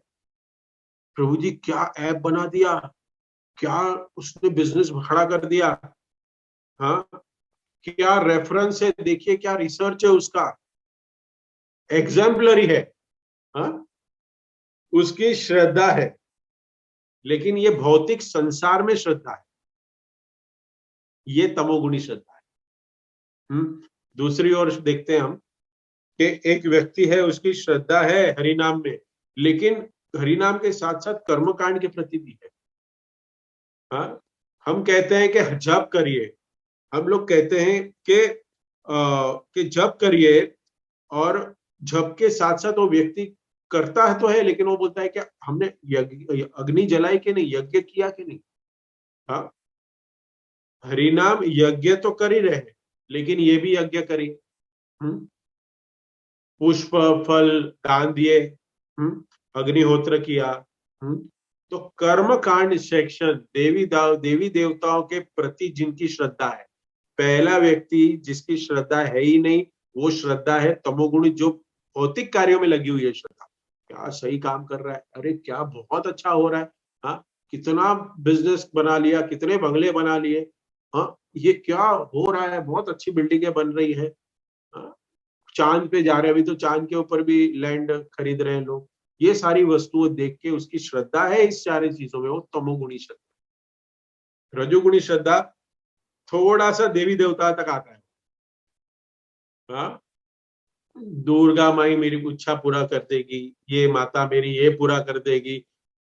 प्रभु जी क्या ऐप बना दिया, क्या उसने बिजनेस खड़ा कर दिया, हाँ क्या रेफरेंस है, देखिए क्या रिसर्च है उसका, एग्जाम्पलरी है, हाँ उसकी श्रद्धा है। लेकिन ये भौतिक संसार में श्रद्धा है, ये तमोगुणी श्रद्धा है। दूसरी ओर देखते हैं हम कि एक व्यक्ति है, उसकी श्रद्धा है हरि नाम में, लेकिन हरि नाम के साथ साथ कर्मकांड के प्रति भी है। हाँ हम कहते हैं कि जप करिए, हम लोग कहते हैं कि जप करिए, और जप के साथ साथ वो व्यक्ति करता है तो है, लेकिन वो बोलता है कि हमने अग्नि जलाई कि नहीं, यज्ञ किया कि नहीं। हाँ हरिनाम यज्ञ तो कर ही रहे, लेकिन ये भी यज्ञ करिए, पुष्प फल दान दिए, अग्निहोत्र किया। तो कर्म कांड सेक्शन देवी देवताओं के प्रति जिनकी श्रद्धा है, पहला व्यक्ति जिसकी श्रद्धा है ही नहीं, वो श्रद्धा है तमोगुणी, जो भौतिक कार्यों में लगी हुई है श्रद्धा। क्या सही काम कर रहा है, अरे क्या बहुत अच्छा हो रहा है, हाँ कितना बिजनेस बना लिया, कितने बंगले बना लिए, हाँ ये क्या हो रहा है, बहुत अच्छी बिल्डिंगें बन रही है, हाँ चांद पे जा रहे हैं, अभी तो चांद के ऊपर भी लैंड खरीद रहे हैं लोग। ये सारी वस्तुएं देख के उसकी श्रद्धा है इस सारी चीजों में, वो तमोगुणी श्रद्धा। रजोगुणी श्रद्धा थोड़ा सा देवी देवता तक आता है, हाँ दुर्गा माई मेरी इच्छा पूरा कर देगी, ये माता मेरी ये पूरा कर देगी।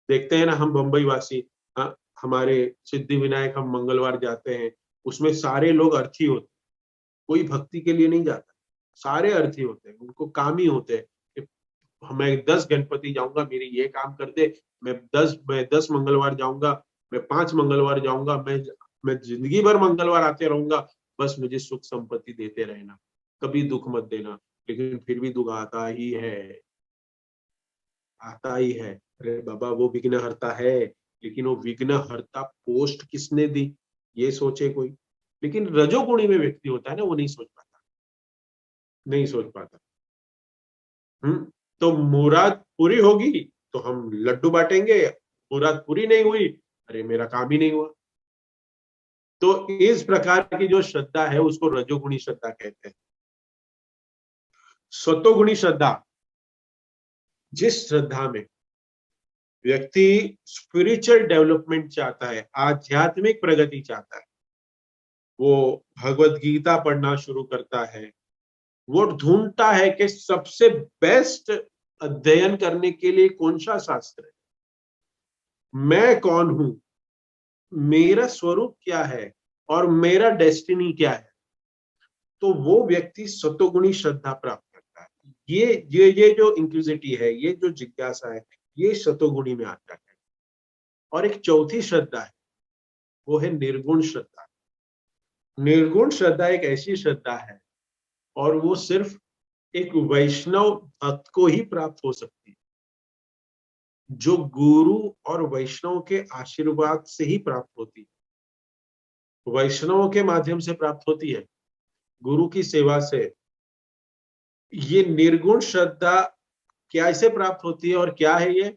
देखते हैं ना हम बंबई वासी, हाँ हमारे सिद्धि विनायक हम मंगलवार जाते हैं, उसमें सारे लोग अर्थी होते, कोई भक्ति के लिए नहीं जाता, सारे अर्थी होते हैं, उनको काम ही होते हैं कि मैं 10 गणपति जाऊंगा, मेरी ये काम कर दे, मैं 10 मंगलवार जाऊंगा, मैं 5 मंगलवार जाऊंगा, मैं जिंदगी भर मंगलवार आते रहूंगा, बस मुझे सुख संपत्ति देते रहना, कभी दुख मत देना। लेकिन फिर भी दुख आता ही है, आता ही है। अरे बाबा वो विघ्न हरता है, लेकिन वो विघ्न हरता पोस्ट किसने दी, ये सोचे कोई। लेकिन रजोगुणी में व्यक्ति होता है ना, वो नहीं सोच पाता, नहीं सोच पाता। तो मुराद पूरी होगी तो हम लड्डू बांटेंगे, मुराद पूरी नहीं हुई, अरे मेरा काम ही नहीं हुआ। तो इस प्रकार की जो श्रद्धा है उसको रजोगुणी श्रद्धा कहते हैं। सतोगुणी श्रद्धा, जिस श्रद्धा में व्यक्ति स्पिरिचुअल डेवलपमेंट चाहता है, आध्यात्मिक प्रगति चाहता है, वो भगवत गीता पढ़ना शुरू करता है, वो ढूंढता है कि सबसे बेस्ट अध्ययन करने के लिए कौन सा शास्त्र है, मैं कौन हूं, मेरा स्वरूप क्या है, और मेरा डेस्टिनी क्या है, तो वो व्यक्ति सतोगुणी श्रद्धा प्राप्त करता है। ये जो इंक्विजिटी है, ये जो जिज्ञासा है, ये सतोगुणी में आता है। और एक चौथी श्रद्धा है, वो है निर्गुण श्रद्धा। निर्गुण श्रद्धा एक ऐसी श्रद्धा है, और वो सिर्फ एक वैष्णव भक्त को ही प्राप्त हो सकती है, जो गुरु और वैष्णव के आशीर्वाद से ही प्राप्त होती है, वैष्णवों के माध्यम से प्राप्त होती है, गुरु की सेवा से। ये निर्गुण श्रद्धा कैसे प्राप्त होती है, और क्या है ये,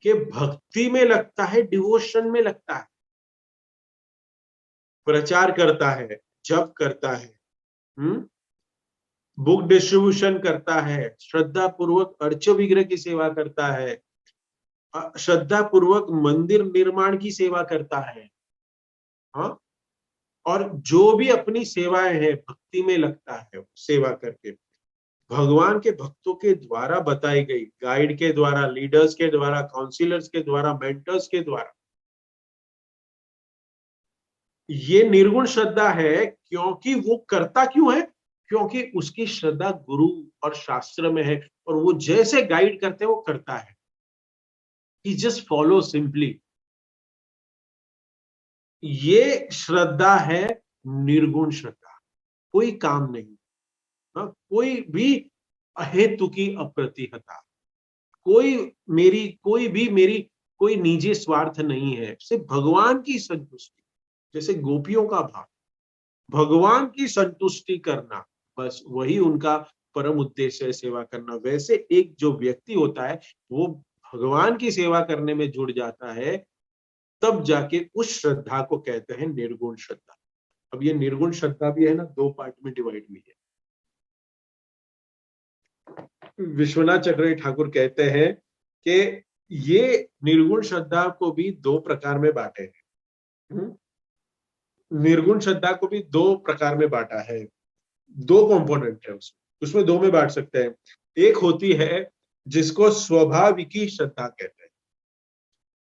कि भक्ति में लगता है, डिवोशन में लगता है, प्रचार करता है, जप करता है, बुक डिस्ट्रीब्यूशन करता है, श्रद्धा पूर्वक अर्च विग्रह की सेवा करता है, श्रद्धा पूर्वक मंदिर निर्माण की सेवा करता है, हाँ और जो भी अपनी सेवाएं हैं भक्ति में लगता है, सेवा करके भगवान के भक्तों के द्वारा बताई गई, गाइड के द्वारा, लीडर्स के द्वारा, काउंसिलर्स के द्वारा, मेंटर्स के द्वारा, ये निर्गुण श्रद्धा है। क्योंकि वो करता क्यों है, क्योंकि उसकी श्रद्धा गुरु और शास्त्र में है, और वो जैसे गाइड करते हैं वो करता है, ही जस्ट फॉलो सिंपली। ये श्रद्धा है निर्गुण श्रद्धा, कोई काम नहीं, हाँ कोई भी अहेतु की अप्रतिहता, कोई कोई निजी स्वार्थ नहीं है, सिर्फ भगवान की संतुष्टि, जैसे गोपियों का भाव, भगवान की संतुष्टि करना, बस वही उनका परम उद्देश्य है सेवा करना। वैसे एक जो व्यक्ति होता है वो भगवान की सेवा करने में जुड़ जाता है, तब जाके उस श्रद्धा को कहते हैं निर्गुण श्रद्धा। अब ये निर्गुण श्रद्धा भी है ना, दो पार्ट में डिवाइड हुई है। विश्वनाथ चक्रवर्ती ठाकुर कहते हैं कि ये निर्गुण श्रद्धा को भी दो प्रकार में बांटे हैं। निर्गुण श्रद्धा को भी दो प्रकार में बांटा है, दो कंपोनेंट है उसमें दो में बांट सकते हैं। एक होती है जिसको स्वाभाविकी श्रद्धा कहते हैं।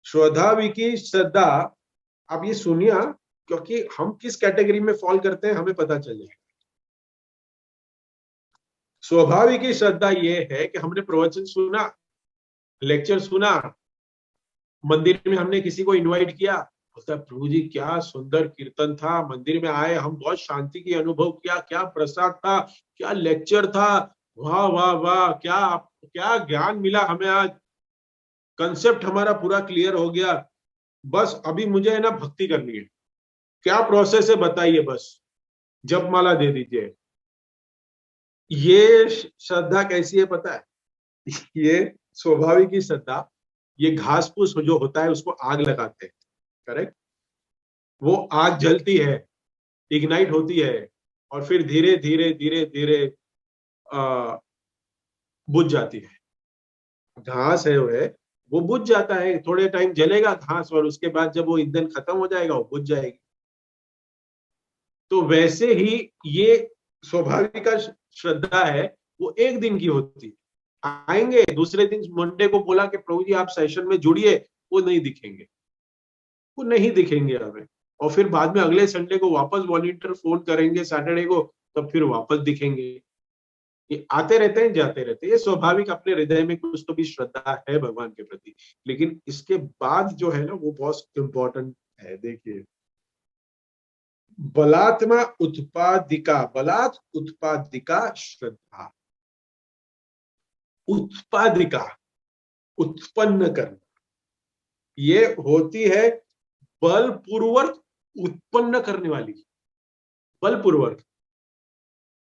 स्वाभाविकी श्रद्धा, आप ये सुनिए क्योंकि हम किस कैटेगरी में फॉल करते हैं हमें पता चल जाएगा। स्वाभाविकी श्रद्धा ये है कि हमने प्रवचन सुना, लेक्चर सुना, मंदिर में हमने किसी को इनवाइट किया, बोलता प्रभु जी क्या सुंदर कीर्तन था, मंदिर में आए हम बहुत शांति की अनुभव किया, क्या प्रसाद था, क्या लेक्चर था, वाह वाह वाह, क्या क्या ज्ञान मिला हमें आज, कंसेप्ट हमारा पूरा क्लियर हो गया, बस अभी मुझे है ना भक्ति करनी है, क्या प्रोसेस है बताइए, बस जप माला दे दीजिए। ये श्रद्धा कैसी है पता है? ये स्वाभाविक ही श्रद्धा, ये घास फूस जो होता है उसको आग लगाते हैं, करेक्ट, वो आग जलती है, इग्नाइट होती है और फिर धीरे धीरे धीरे धीरे बुझ जाती है। घास है वो बुझ जाता है, थोड़े टाइम जलेगा घास और उसके बाद जब वो ईंधन खत्म हो जाएगा वो बुझ जाएगी। तो वैसे ही ये स्वाभाविक श्रद्धा है, वो एक दिन की होती है। आएंगे दूसरे दिन मंडे को बोला कि प्रभु जी आप सेशन में जुड़िए, वो नहीं दिखेंगे, वो नहीं दिखेंगे हमें, और फिर बाद में अगले संडे को वापस वॉलंटियर फोन करेंगे सैटरडे को, तब फिर वापस दिखेंगे। ये आते रहते हैं जाते रहते हैं, ये स्वाभाविक अपने हृदय में कुछ तो भी श्रद्धा है भगवान के प्रति। लेकिन इसके बाद जो है ना वो बहुत इंपॉर्टेंट है। देखिए, बलात्मा उत्पादिका, बलात् उत्पादिका श्रद्धा, उत्पादिका उत्पन्न करना, ये होती है बलपूर्वक उत्पन्न करने वाली, बलपूर्वक।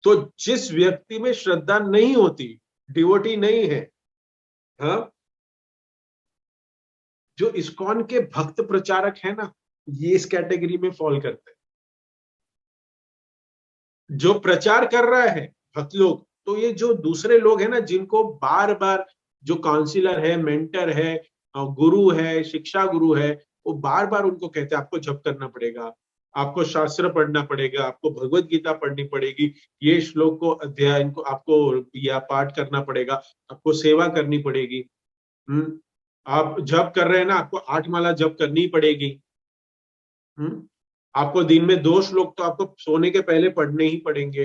तो जिस व्यक्ति में श्रद्धा नहीं होती, डिवोटी नहीं है, हाँ, जो इस्कॉन के भक्त प्रचारक है ना, ये इस कैटेगरी में फॉल करते हैं। जो प्रचार कर रहा है भक्त लोग, तो ये जो दूसरे लोग हैं ना, जिनको बार बार जो काउंसिलर है, मेंटर है, गुरु है, शिक्षा गुरु है, वो बार बार उनको कहते हैं आपको जप करना पड़ेगा, आपको शास्त्र पढ़ना पड़ेगा, आपको भगवत गीता पढ़नी पड़ेगी, ये श्लोक को अध्ययन को आपको या पाठ करना पड़ेगा, आपको सेवा करनी पड़ेगी। आप जप कर रहे हैं ना, आपको 8 माला जप करनी पड़ेगी। आपको दिन में 2 श्लोक तो आपको सोने के पहले पढ़ने ही पड़ेंगे।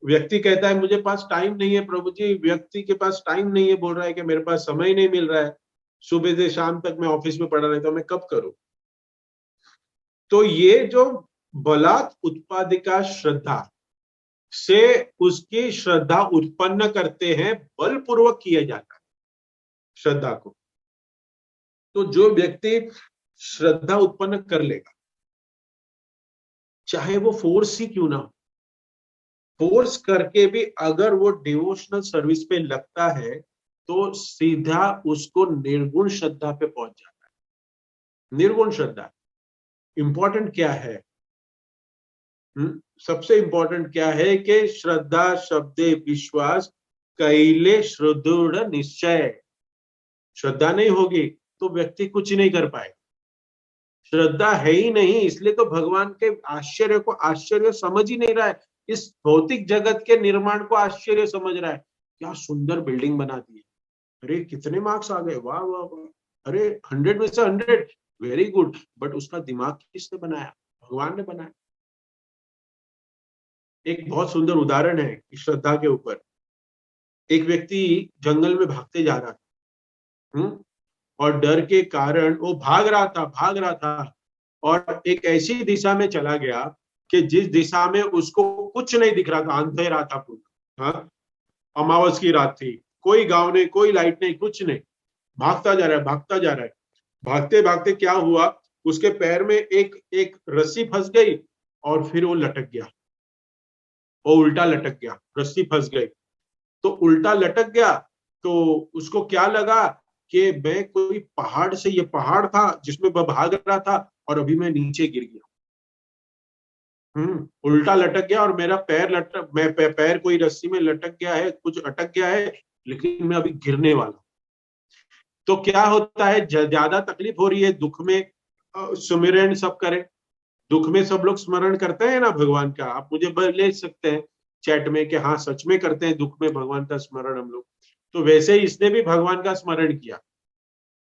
व्यक्ति कहता है मुझे पास टाइम नहीं है प्रभु जी, व्यक्ति के पास टाइम नहीं है, बोल रहा है कि मेरे पास समय नहीं मिल रहा है, सुबह से शाम तक मैं ऑफिस में पड़ा रहता हूं, मैं कब करूं? तो ये जो बलात् उत्पादिका श्रद्धा से उसकी श्रद्धा उत्पन्न करते हैं, बलपूर्वक किया जाता है श्रद्धा को। तो जो व्यक्ति श्रद्धा उत्पन्न कर लेगा, चाहे वो फोर्स ही क्यों ना हो, फोर्स करके भी अगर वो डिवोशनल सर्विस पे लगता है तो सीधा उसको निर्गुण श्रद्धा पे पहुंच जाता है। निर्गुण श्रद्धा इंपॉर्टेंट क्या है? सबसे इंपॉर्टेंट क्या है कि श्रद्धा शब्दे विश्वास कैले सुदृढ़ निश्चय। श्रद्धा नहीं होगी तो व्यक्ति कुछ नहीं कर पाएगा। श्रद्धा है ही नहीं, इसलिए तो भगवान के आश्चर्य को आश्चर्य समझ ही नहीं रहा है, इस भौतिक जगत के निर्माण को आश्चर्य समझ रहा है। क्या सुंदर बिल्डिंग बना दी है, अरे कितने मार्क्स आ गए, वाह वाह वाह, अरे 100 में से 100, वेरी गुड। बट उसका दिमाग किसने बनाया? भगवान ने बनाया। एक बहुत सुंदर उदाहरण है श्रद्धा के ऊपर। एक व्यक्ति जंगल में भागते जा रहा था, और डर के कारण वो भाग रहा था और एक ऐसी दिशा में चला गया कि जिस दिशा में उसको कुछ नहीं दिख रहा था, अंधेरा था पूरा। हाँ, अमावस की रात थी, कोई गांव नहीं, कोई लाइट नहीं, कुछ नहीं। भागता जा रहा है। भागते भागते क्या हुआ, उसके पैर में एक रस्सी फंस गई और फिर वो लटक गया। वो उल्टा लटक गया, रस्सी फंस गई। तो उल्टा लटक गया तो उसको क्या लगा कि मैं कोई पहाड़ से, ये पहाड़ था जिसमें मैं भाग रहा था और अभी मैं नीचे गिर गया। उल्टा लटक गया और मेरा पैर लटक, मैं पैर कोई रस्सी में लटक गया है, कुछ अटक गया है, लेकिन मैं अभी गिरने वाला। तो क्या होता है, ज्यादा तकलीफ हो रही है, दुख में सुमिरन सब करें। दुख में सब लोग स्मरण करते हैं ना भगवान का, आप मुझे ले सकते हैं चैट में कि हाँ सच में करते हैं दुख में भगवान का स्मरण हम लोग। तो वैसे ही इसने भी भगवान का स्मरण किया।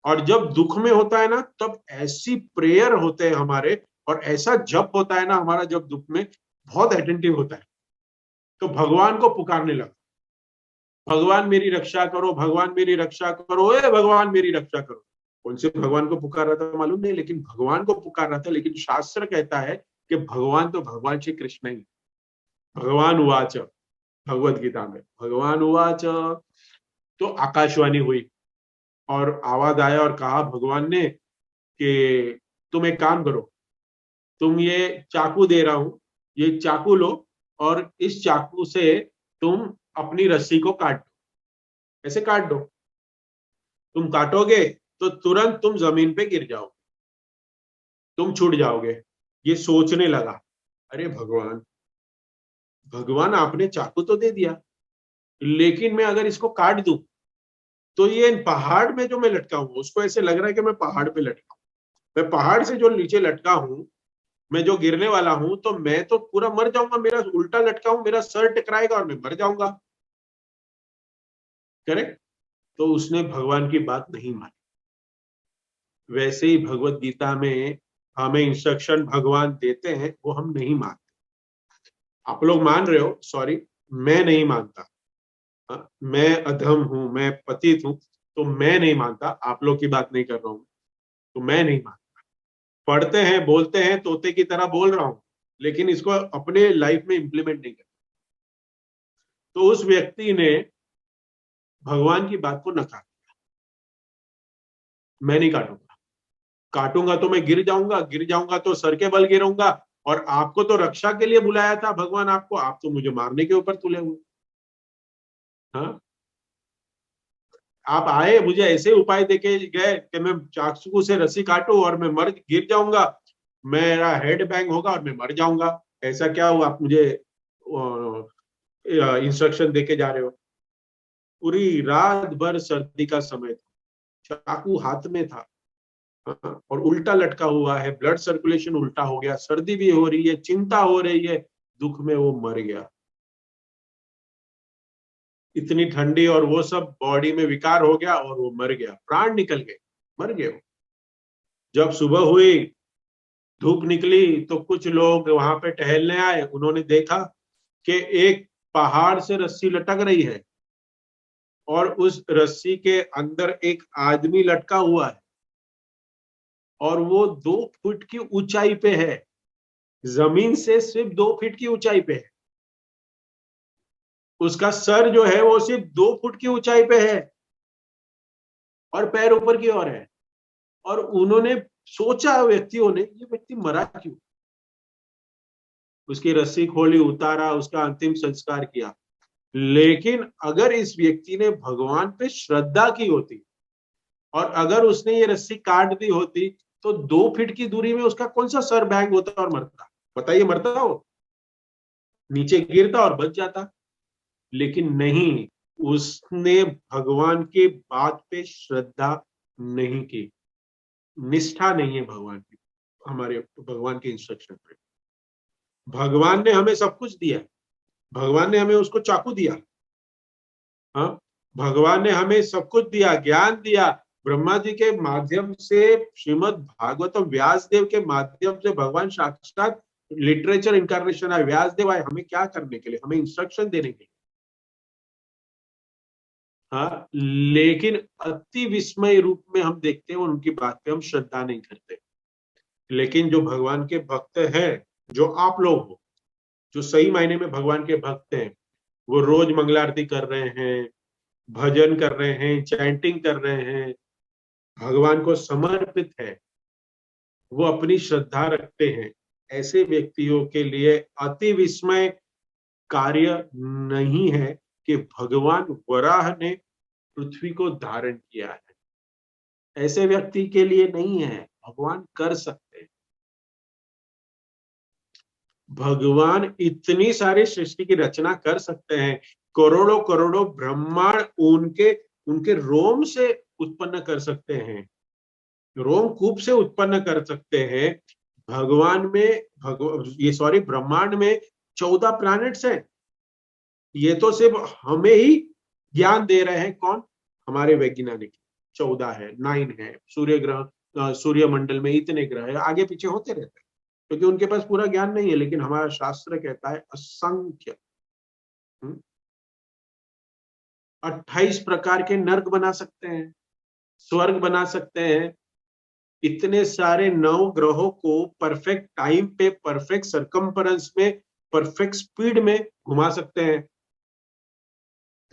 और जब दुख में होता है ना, तब ऐसी प्रेयर होते हैं हमारे, और ऐसा जप होता है ना हमारा, जब दुख में बहुत अटेंटिव होता है। तो भगवान को पुकारने लगा, भगवान मेरी रक्षा करो, भगवान मेरी रक्षा करो, ए भगवान मेरी रक्षा करो। कौन से भगवान को पुकार रहा था मालूम नहीं, लेकिन भगवान को पुकार रहा था। लेकिन शास्त्र कहता है कि भगवान तो भगवान श्री कृष्ण ही। भगवान उवाच, भगवत गीता में भगवान उवाच, तो आकाशवाणी हुई और आवाज आया और कहा भगवान ने कि तुम एक काम करो, तुम ये चाकू दे रहा हूं, ये चाकू लो और इस चाकू से तुम अपनी रस्सी को काट दो, ऐसे काट दो। तुम काटोगे तो तुरंत तुम जमीन पे गिर जाओगे, तुम छूट जाओगे। ये सोचने लगा, अरे भगवान, भगवान आपने चाकू तो दे दिया, लेकिन मैं अगर इसको काट दूं तो ये पहाड़ में जो मैं लटका हूं, उसको ऐसे लग रहा है कि मैं पहाड़ पे लटका हूं। मैं पहाड़ से जो नीचे लटका हूं, मैं जो गिरने वाला हूं, तो मैं तो पूरा मर जाऊंगा। मेरा उल्टा लटका हूं, मेरा सर टकराएगा और मैं मर जाऊंगा। करेक्ट। तो उसने भगवान की बात नहीं मानी। वैसे ही भगवत गीता में हमें इंस्ट्रक्शन भगवान देते हैं, वो हम नहीं मानते। आप लोग मान रहे हो, सॉरी, मैं नहीं मानता। मैं अधम हूं, मैं पतित हूं, तो मैं नहीं मानता। आप लोग की बात नहीं कर रहा हूं, तो मैं नहीं मानता। पढ़ते हैं, बोलते हैं, तोते की तरह बोल रहा हूं, लेकिन इसको अपने लाइफ में इंप्लीमेंट नहीं करता। तो उस व्यक्ति ने भगवान की बात को नकार, मैं नहीं काटूंगा। काटूंगा तो मैं गिर जाऊंगा, गिर जाऊंगा तो सर के बल गिरूंगा। और आपको तो रक्षा के लिए बुलाया था भगवान आपको, आप तो मुझे मारने के ऊपर तुले हुए। हाँ, आप आए मुझे ऐसे उपाय देके गए कि मैं चाकू से रस्सी काटू और मैं मर गिर जाऊंगा, मेरा हेड बैंग होगा और मैं मर जाऊंगा। ऐसा क्या हुआ, आप मुझे इंस्ट्रक्शन देके जा रहे हो। पूरी रात भर सर्दी का समय था, चाकू हाथ में था। हाँ, और उल्टा लटका हुआ है, ब्लड सर्कुलेशन उल्टा हो गया, सर्दी भी हो रही है, चिंता हो रही है, दुख में वो मर गया। इतनी ठंडी और वो सब, बॉडी में विकार हो गया और वो मर गया, प्राण निकल गए, मर गए वो। जब सुबह हुई, धूप निकली, तो कुछ लोग वहां पे टहलने आए, उन्होंने देखा कि एक पहाड़ से रस्सी लटक रही है और उस रस्सी के अंदर एक आदमी लटका हुआ है, और वो 2 फुट की ऊंचाई पे है, जमीन से सिर्फ 2 फीट की ऊंचाई पे है। उसका सर जो है वो सिर्फ 2 फुट की ऊंचाई पे है और पैर ऊपर की ओर है। और उन्होंने सोचा, व्यक्तियों ने, ये व्यक्ति मरा क्यों। उसकी रस्सी खोली, उतारा, उसका अंतिम संस्कार किया। लेकिन अगर इस व्यक्ति ने भगवान पे श्रद्धा की होती और अगर उसने ये रस्सी काट दी होती, तो 2 फीट की दूरी में उसका कौन सा सर बैंग होता और मरता। बताइए, मरता वो, नीचे गिरता और बच जाता। लेकिन नहीं, उसने भगवान के बात पे श्रद्धा नहीं की, निष्ठा नहीं है भगवान की, हमारे भगवान के इंस्ट्रक्शन पे। भगवान ने हमें सब कुछ दिया, भगवान ने हमें उसको चाकू दिया। हाँ, भगवान ने हमें सब कुछ दिया, ज्ञान दिया। ब्रह्मा जी के माध्यम से, श्रीमद् भागवतम व्यास देव के माध्यम से भगवान साक्षात लिटरेचर इनकारनेशन आए, व्यास देव आए हमें क्या करने के लिए, हमें इंस्ट्रक्शन देने के लिए। हाँ, लेकिन अति विस्मय रूप में हम देखते हैं और उनकी बात पे हम श्रद्धा नहीं करते। लेकिन जो भगवान के भक्त हैं, जो आप लोग हो, जो सही मायने में भगवान के भक्त हैं, वो रोज मंगलारती कर रहे हैं, भजन कर रहे हैं, चैंटिंग कर रहे हैं, भगवान को समर्पित है, वो अपनी श्रद्धा रखते हैं। ऐसे व्यक्तियों के लिए अति विस्मय कार्य नहीं है कि भगवान वराह ने पृथ्वी को धारण किया है। ऐसे व्यक्ति के लिए नहीं है, भगवान कर सकते हैं। भगवान इतनी सारी सृष्टि की रचना कर सकते हैं, करोड़ों करोड़ों ब्रह्मांड उनके उनके रोम से उत्पन्न कर सकते हैं, रोमकूप से उत्पन्न कर सकते हैं। भगवान में ब्रह्मांड में 14 प्लैनेट्स हैं। ये तो सिर्फ हमें ही ज्ञान दे रहे हैं, कौन? हमारे वैज्ञानिक। 14 है, 9 है, सूर्य ग्रह, सूर्य मंडल में इतने ग्रह है, आगे पीछे होते रहते हैं क्योंकि उनके पास पूरा ज्ञान नहीं है, लेकिन हमारा शास्त्र कहता है असंख्य। 28 प्रकार के नर्क बना सकते हैं, स्वर्ग बना सकते हैं, इतने सारे 9 ग्रहों को परफेक्ट टाइम पे, परफेक्ट सरकमफरेंस में, परफेक्ट स्पीड में घुमा सकते हैं।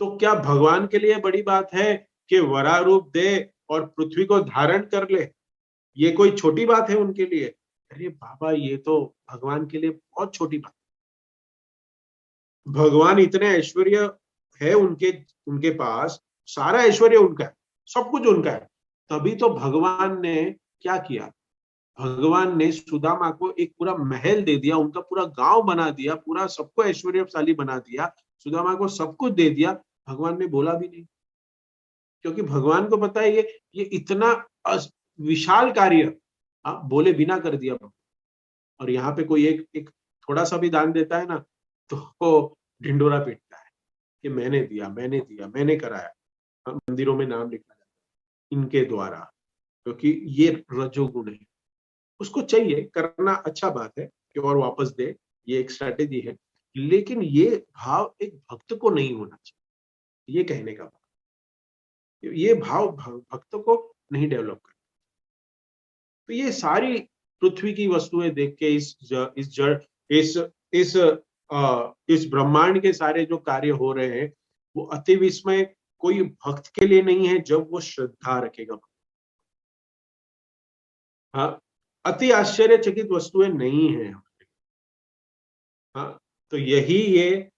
तो क्या भगवान के लिए बड़ी बात है कि वरा रूप दे और पृथ्वी को धारण कर ले? ये कोई छोटी बात है उनके लिए? अरे बाबा, ये तो भगवान के लिए बहुत छोटी बात। भगवान इतने ऐश्वर्य है उनके उनके पास, सारा ऐश्वर्य उनका है, सब कुछ उनका है। तभी तो भगवान ने क्या किया? भगवान ने सुदामा को एक पूरा महल दे दिया, उनका पूरा गांव बना दिया, पूरा सबको ऐश्वर्यशाली बना दिया, सुदामा को सब कुछ दे दिया। भगवान ने बोला भी नहीं, क्योंकि भगवान को पता है ये इतना विशाल कार्य आप बोले बिना कर दिया। और यहाँ पे कोई एक एक थोड़ा सा भी दान देता है ना, तो वो ढिंडोरा पीटता है कि मैंने दिया, मैंने दिया, मैंने कराया। मंदिरों में नाम लिखा जाता है इनके द्वारा, क्योंकि ये रजोगुण है। उसको चाहिए करना, अच्छा बात है कि और वापस दे, ये एक स्ट्रैटेजी है, लेकिन ये भाव एक भक्त को नहीं होना चाहिए। ये कहने का भाव, ये भाव भक्त को नहीं डेवलप कर। तो ये सारी पृथ्वी की वस्तुएं देख के इस जड़ इस इस इस ब्रह्मांड के सारे जो कार्य हो रहे हैं, वो अति विस्मय कोई भक्त के लिए नहीं है जब वो श्रद्धा रखेगा। हाँ, अति आश्चर्यचकित वस्तुएं नहीं है। हाँ, तो यही ये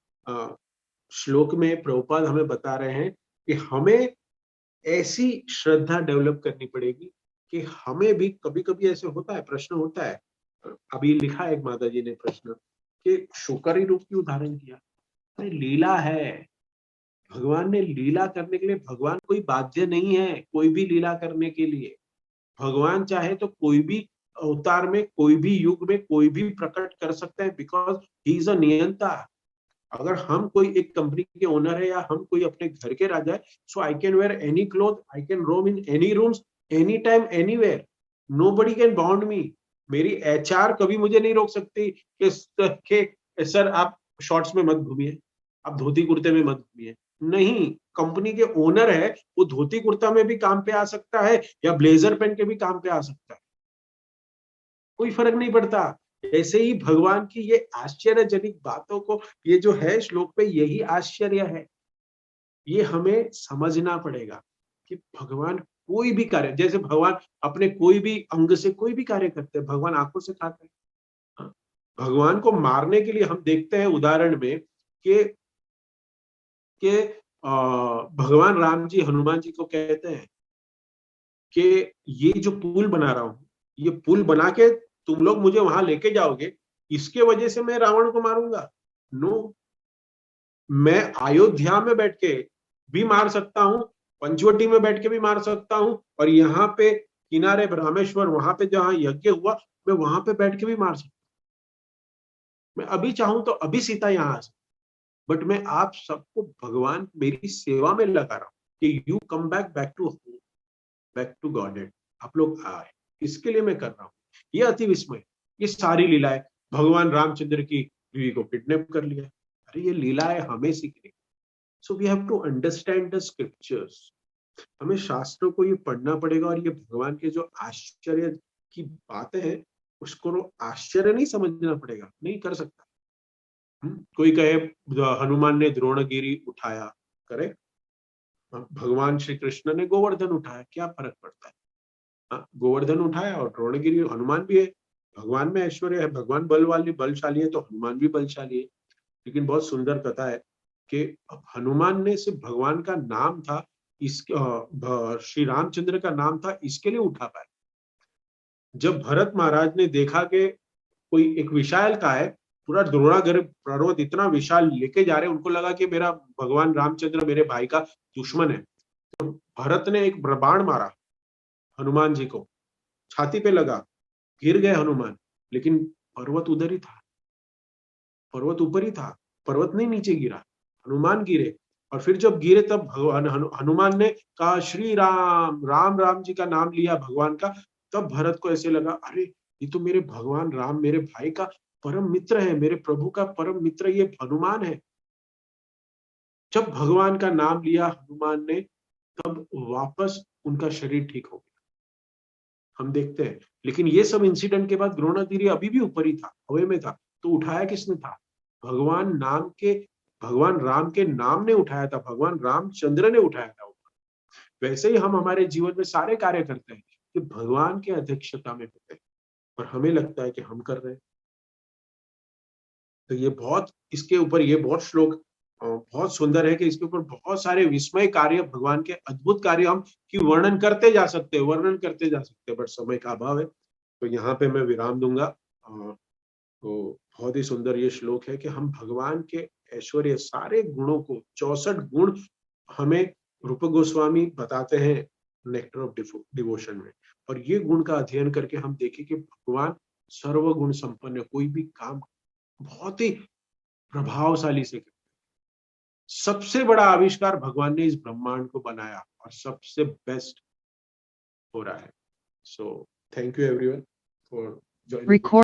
श्लोक में प्रभुपाद हमें बता रहे हैं कि हमें ऐसी श्रद्धा डेवलप करनी पड़ेगी कि हमें भी कभी कभी ऐसे होता है, प्रश्न होता है। अभी लिखा है एक माता जी ने प्रश्न कि शुक्र रूप क्यों धारण किया? अरे लीला है, भगवान ने लीला करने के लिए, भगवान कोई बाध्य नहीं है कोई भी लीला करने के लिए। भगवान चाहे तो कोई भी अवतार में, कोई भी युग में, कोई भी प्रकट कर सकते हैं, बिकॉज ही इज अ नियंता। अगर हम कोई एक कंपनी के ओनर है या हम कोई अपने घर के राजा है, so I can wear any cloth, I can roam in any rooms, any time, anywhere. Nobody can bound me. मेरी एचआर कभी मुझे नहीं रोक सकती कि सर आप शॉर्ट्स में मत घूमिए, आप धोती कुर्ते में मत घूमिए। नहीं, कंपनी के ओनर है, वो धोती कुर्ता में भी काम पे आ सकता है या ब्लेजर पहन के भी काम पे आ सकता है, कोई फर्क नहीं पड़ता। ऐसे ही भगवान की ये आश्चर्यजनक बातों को, ये जो है श्लोक पे, यही आश्चर्य है। ये हमें समझना पड़ेगा कि भगवान कोई भी कार्य, जैसे भगवान अपने कोई भी अंग से कोई भी कार्य करते हैं, भगवान आंखों से खाते हैं। हाँ, भगवान को मारने के लिए हम देखते हैं उदाहरण में कि भगवान राम जी हनुमान जी को कहते हैं कि ये जो पुल बना रहा हूं, ये पुल बना के तुम लोग मुझे वहां लेके जाओगे, इसके वजह से मैं रावण को मारूंगा? नो, मैं अयोध्या में बैठ के भी मार सकता हूं, पंचवटी में बैठ के भी मार सकता हूं, और यहाँ पे किनारे रामेश्वर, वहां पे जहां यज्ञ हुआ, मैं वहां पे बैठ के भी मार सकता हूं। मैं अभी चाहूं तो अभी सीता यहाँ आ सकती, बट मैं आप सबको भगवान मेरी सेवा में लगा रहा हूं कि you come back, back to godhead, आप लोग आए, इसके लिए मैं कर रहा हूँ। ये अति विस्मय, ये सारी लीलाएं, भगवान रामचंद्र की बीवी को किडनैप कर लिया, अरे ये लीलाएं हमें सीखने। So we have to understand the scriptures. हमें शास्त्रों को ये पढ़ना पड़ेगा, और ये भगवान के जो आश्चर्य की बातें हैं, उसको आश्चर्य नहीं समझना पड़ेगा, नहीं कर सकता। कोई कहे हनुमान ने द्रोणगिरी उठाया, करे, भगवान श्री कृष्ण ने गोवर्धन उठाया, क्या फर्क पड़ता है? गोवर्धन उठाया और द्रोणगिरी, हनुमान भी है, भगवान में ऐश्वर्य है, भगवान बलशाली है तो हनुमान भी बलशाली है। लेकिन बहुत सुंदर कथा है कि हनुमान ने सिर्फ भगवान का नाम था, श्री रामचंद्र का नाम था, इसके लिए उठा पाए। जब भरत महाराज ने देखा कि कोई एक विशाल का है, पूरा द्रोणागढ़ पर्वत इतना विशाल लेके जा रहे, उनको लगा कि मेरा भगवान रामचंद्र मेरे भाई का दुश्मन है। तो भरत ने एक बाण मारा हनुमान जी को, छाती पे लगा, गिर गए हनुमान, लेकिन पर्वत उधर ही था, पर्वत ऊपर ही था, पर्वत नहीं नीचे गिरा, हनुमान गिरे। और फिर जब गिरे तब भगवान हनुमान ने कहा श्री राम, राम राम जी का नाम लिया भगवान का। तब भरत को ऐसे लगा, अरे ये तो मेरे भगवान राम, मेरे भाई का परम मित्र है, मेरे प्रभु का परम मित्र ये हनुमान है। जब भगवान का नाम लिया हनुमान ने, तब वापस उनका शरीर ठीक हो गया, हम देखते हैं। लेकिन ये सब इंसिडेंट के बाद द्रोणागिरी अभी भी ऊपर ही था, हवा में था, तो उठाया किसने था? भगवान नाम के, भगवान राम के नाम ने उठाया था, भगवान रामचंद्र ने उठाया था ऊपर। वैसे ही हम हमारे जीवन में सारे कार्य करते हैं कि भगवान के अध्यक्षता में होते हैं, और हमें लगता है कि हम कर रहे हैं। तो ये बहुत, इसके ऊपर ये बहुत श्लोक बहुत सुंदर है कि इसके ऊपर बहुत सारे विस्मय कार्य, भगवान के अद्भुत कार्य हम की वर्णन करते जा सकते हैं, वर्णन करते जा सकते हैं, बट समय का अभाव है। तो यहाँ पे मैं विराम दूंगा। तो बहुत ही सुंदर ये श्लोक है कि हम भगवान के ऐश्वर्य, सारे गुणों को, 64 गुण हमें रूप गोस्वामी बताते हैं नेक्टर ऑफ डिवोशन में। और ये गुण का अध्ययन करके हम देखें कि भगवान सर्वगुण संपन्न, कोई भी काम बहुत ही प्रभावशाली से करते। सबसे बड़ा आविष्कार भगवान ने इस ब्रह्मांड को बनाया, और सबसे बेस्ट हो रहा है। So thank you everyone for joining.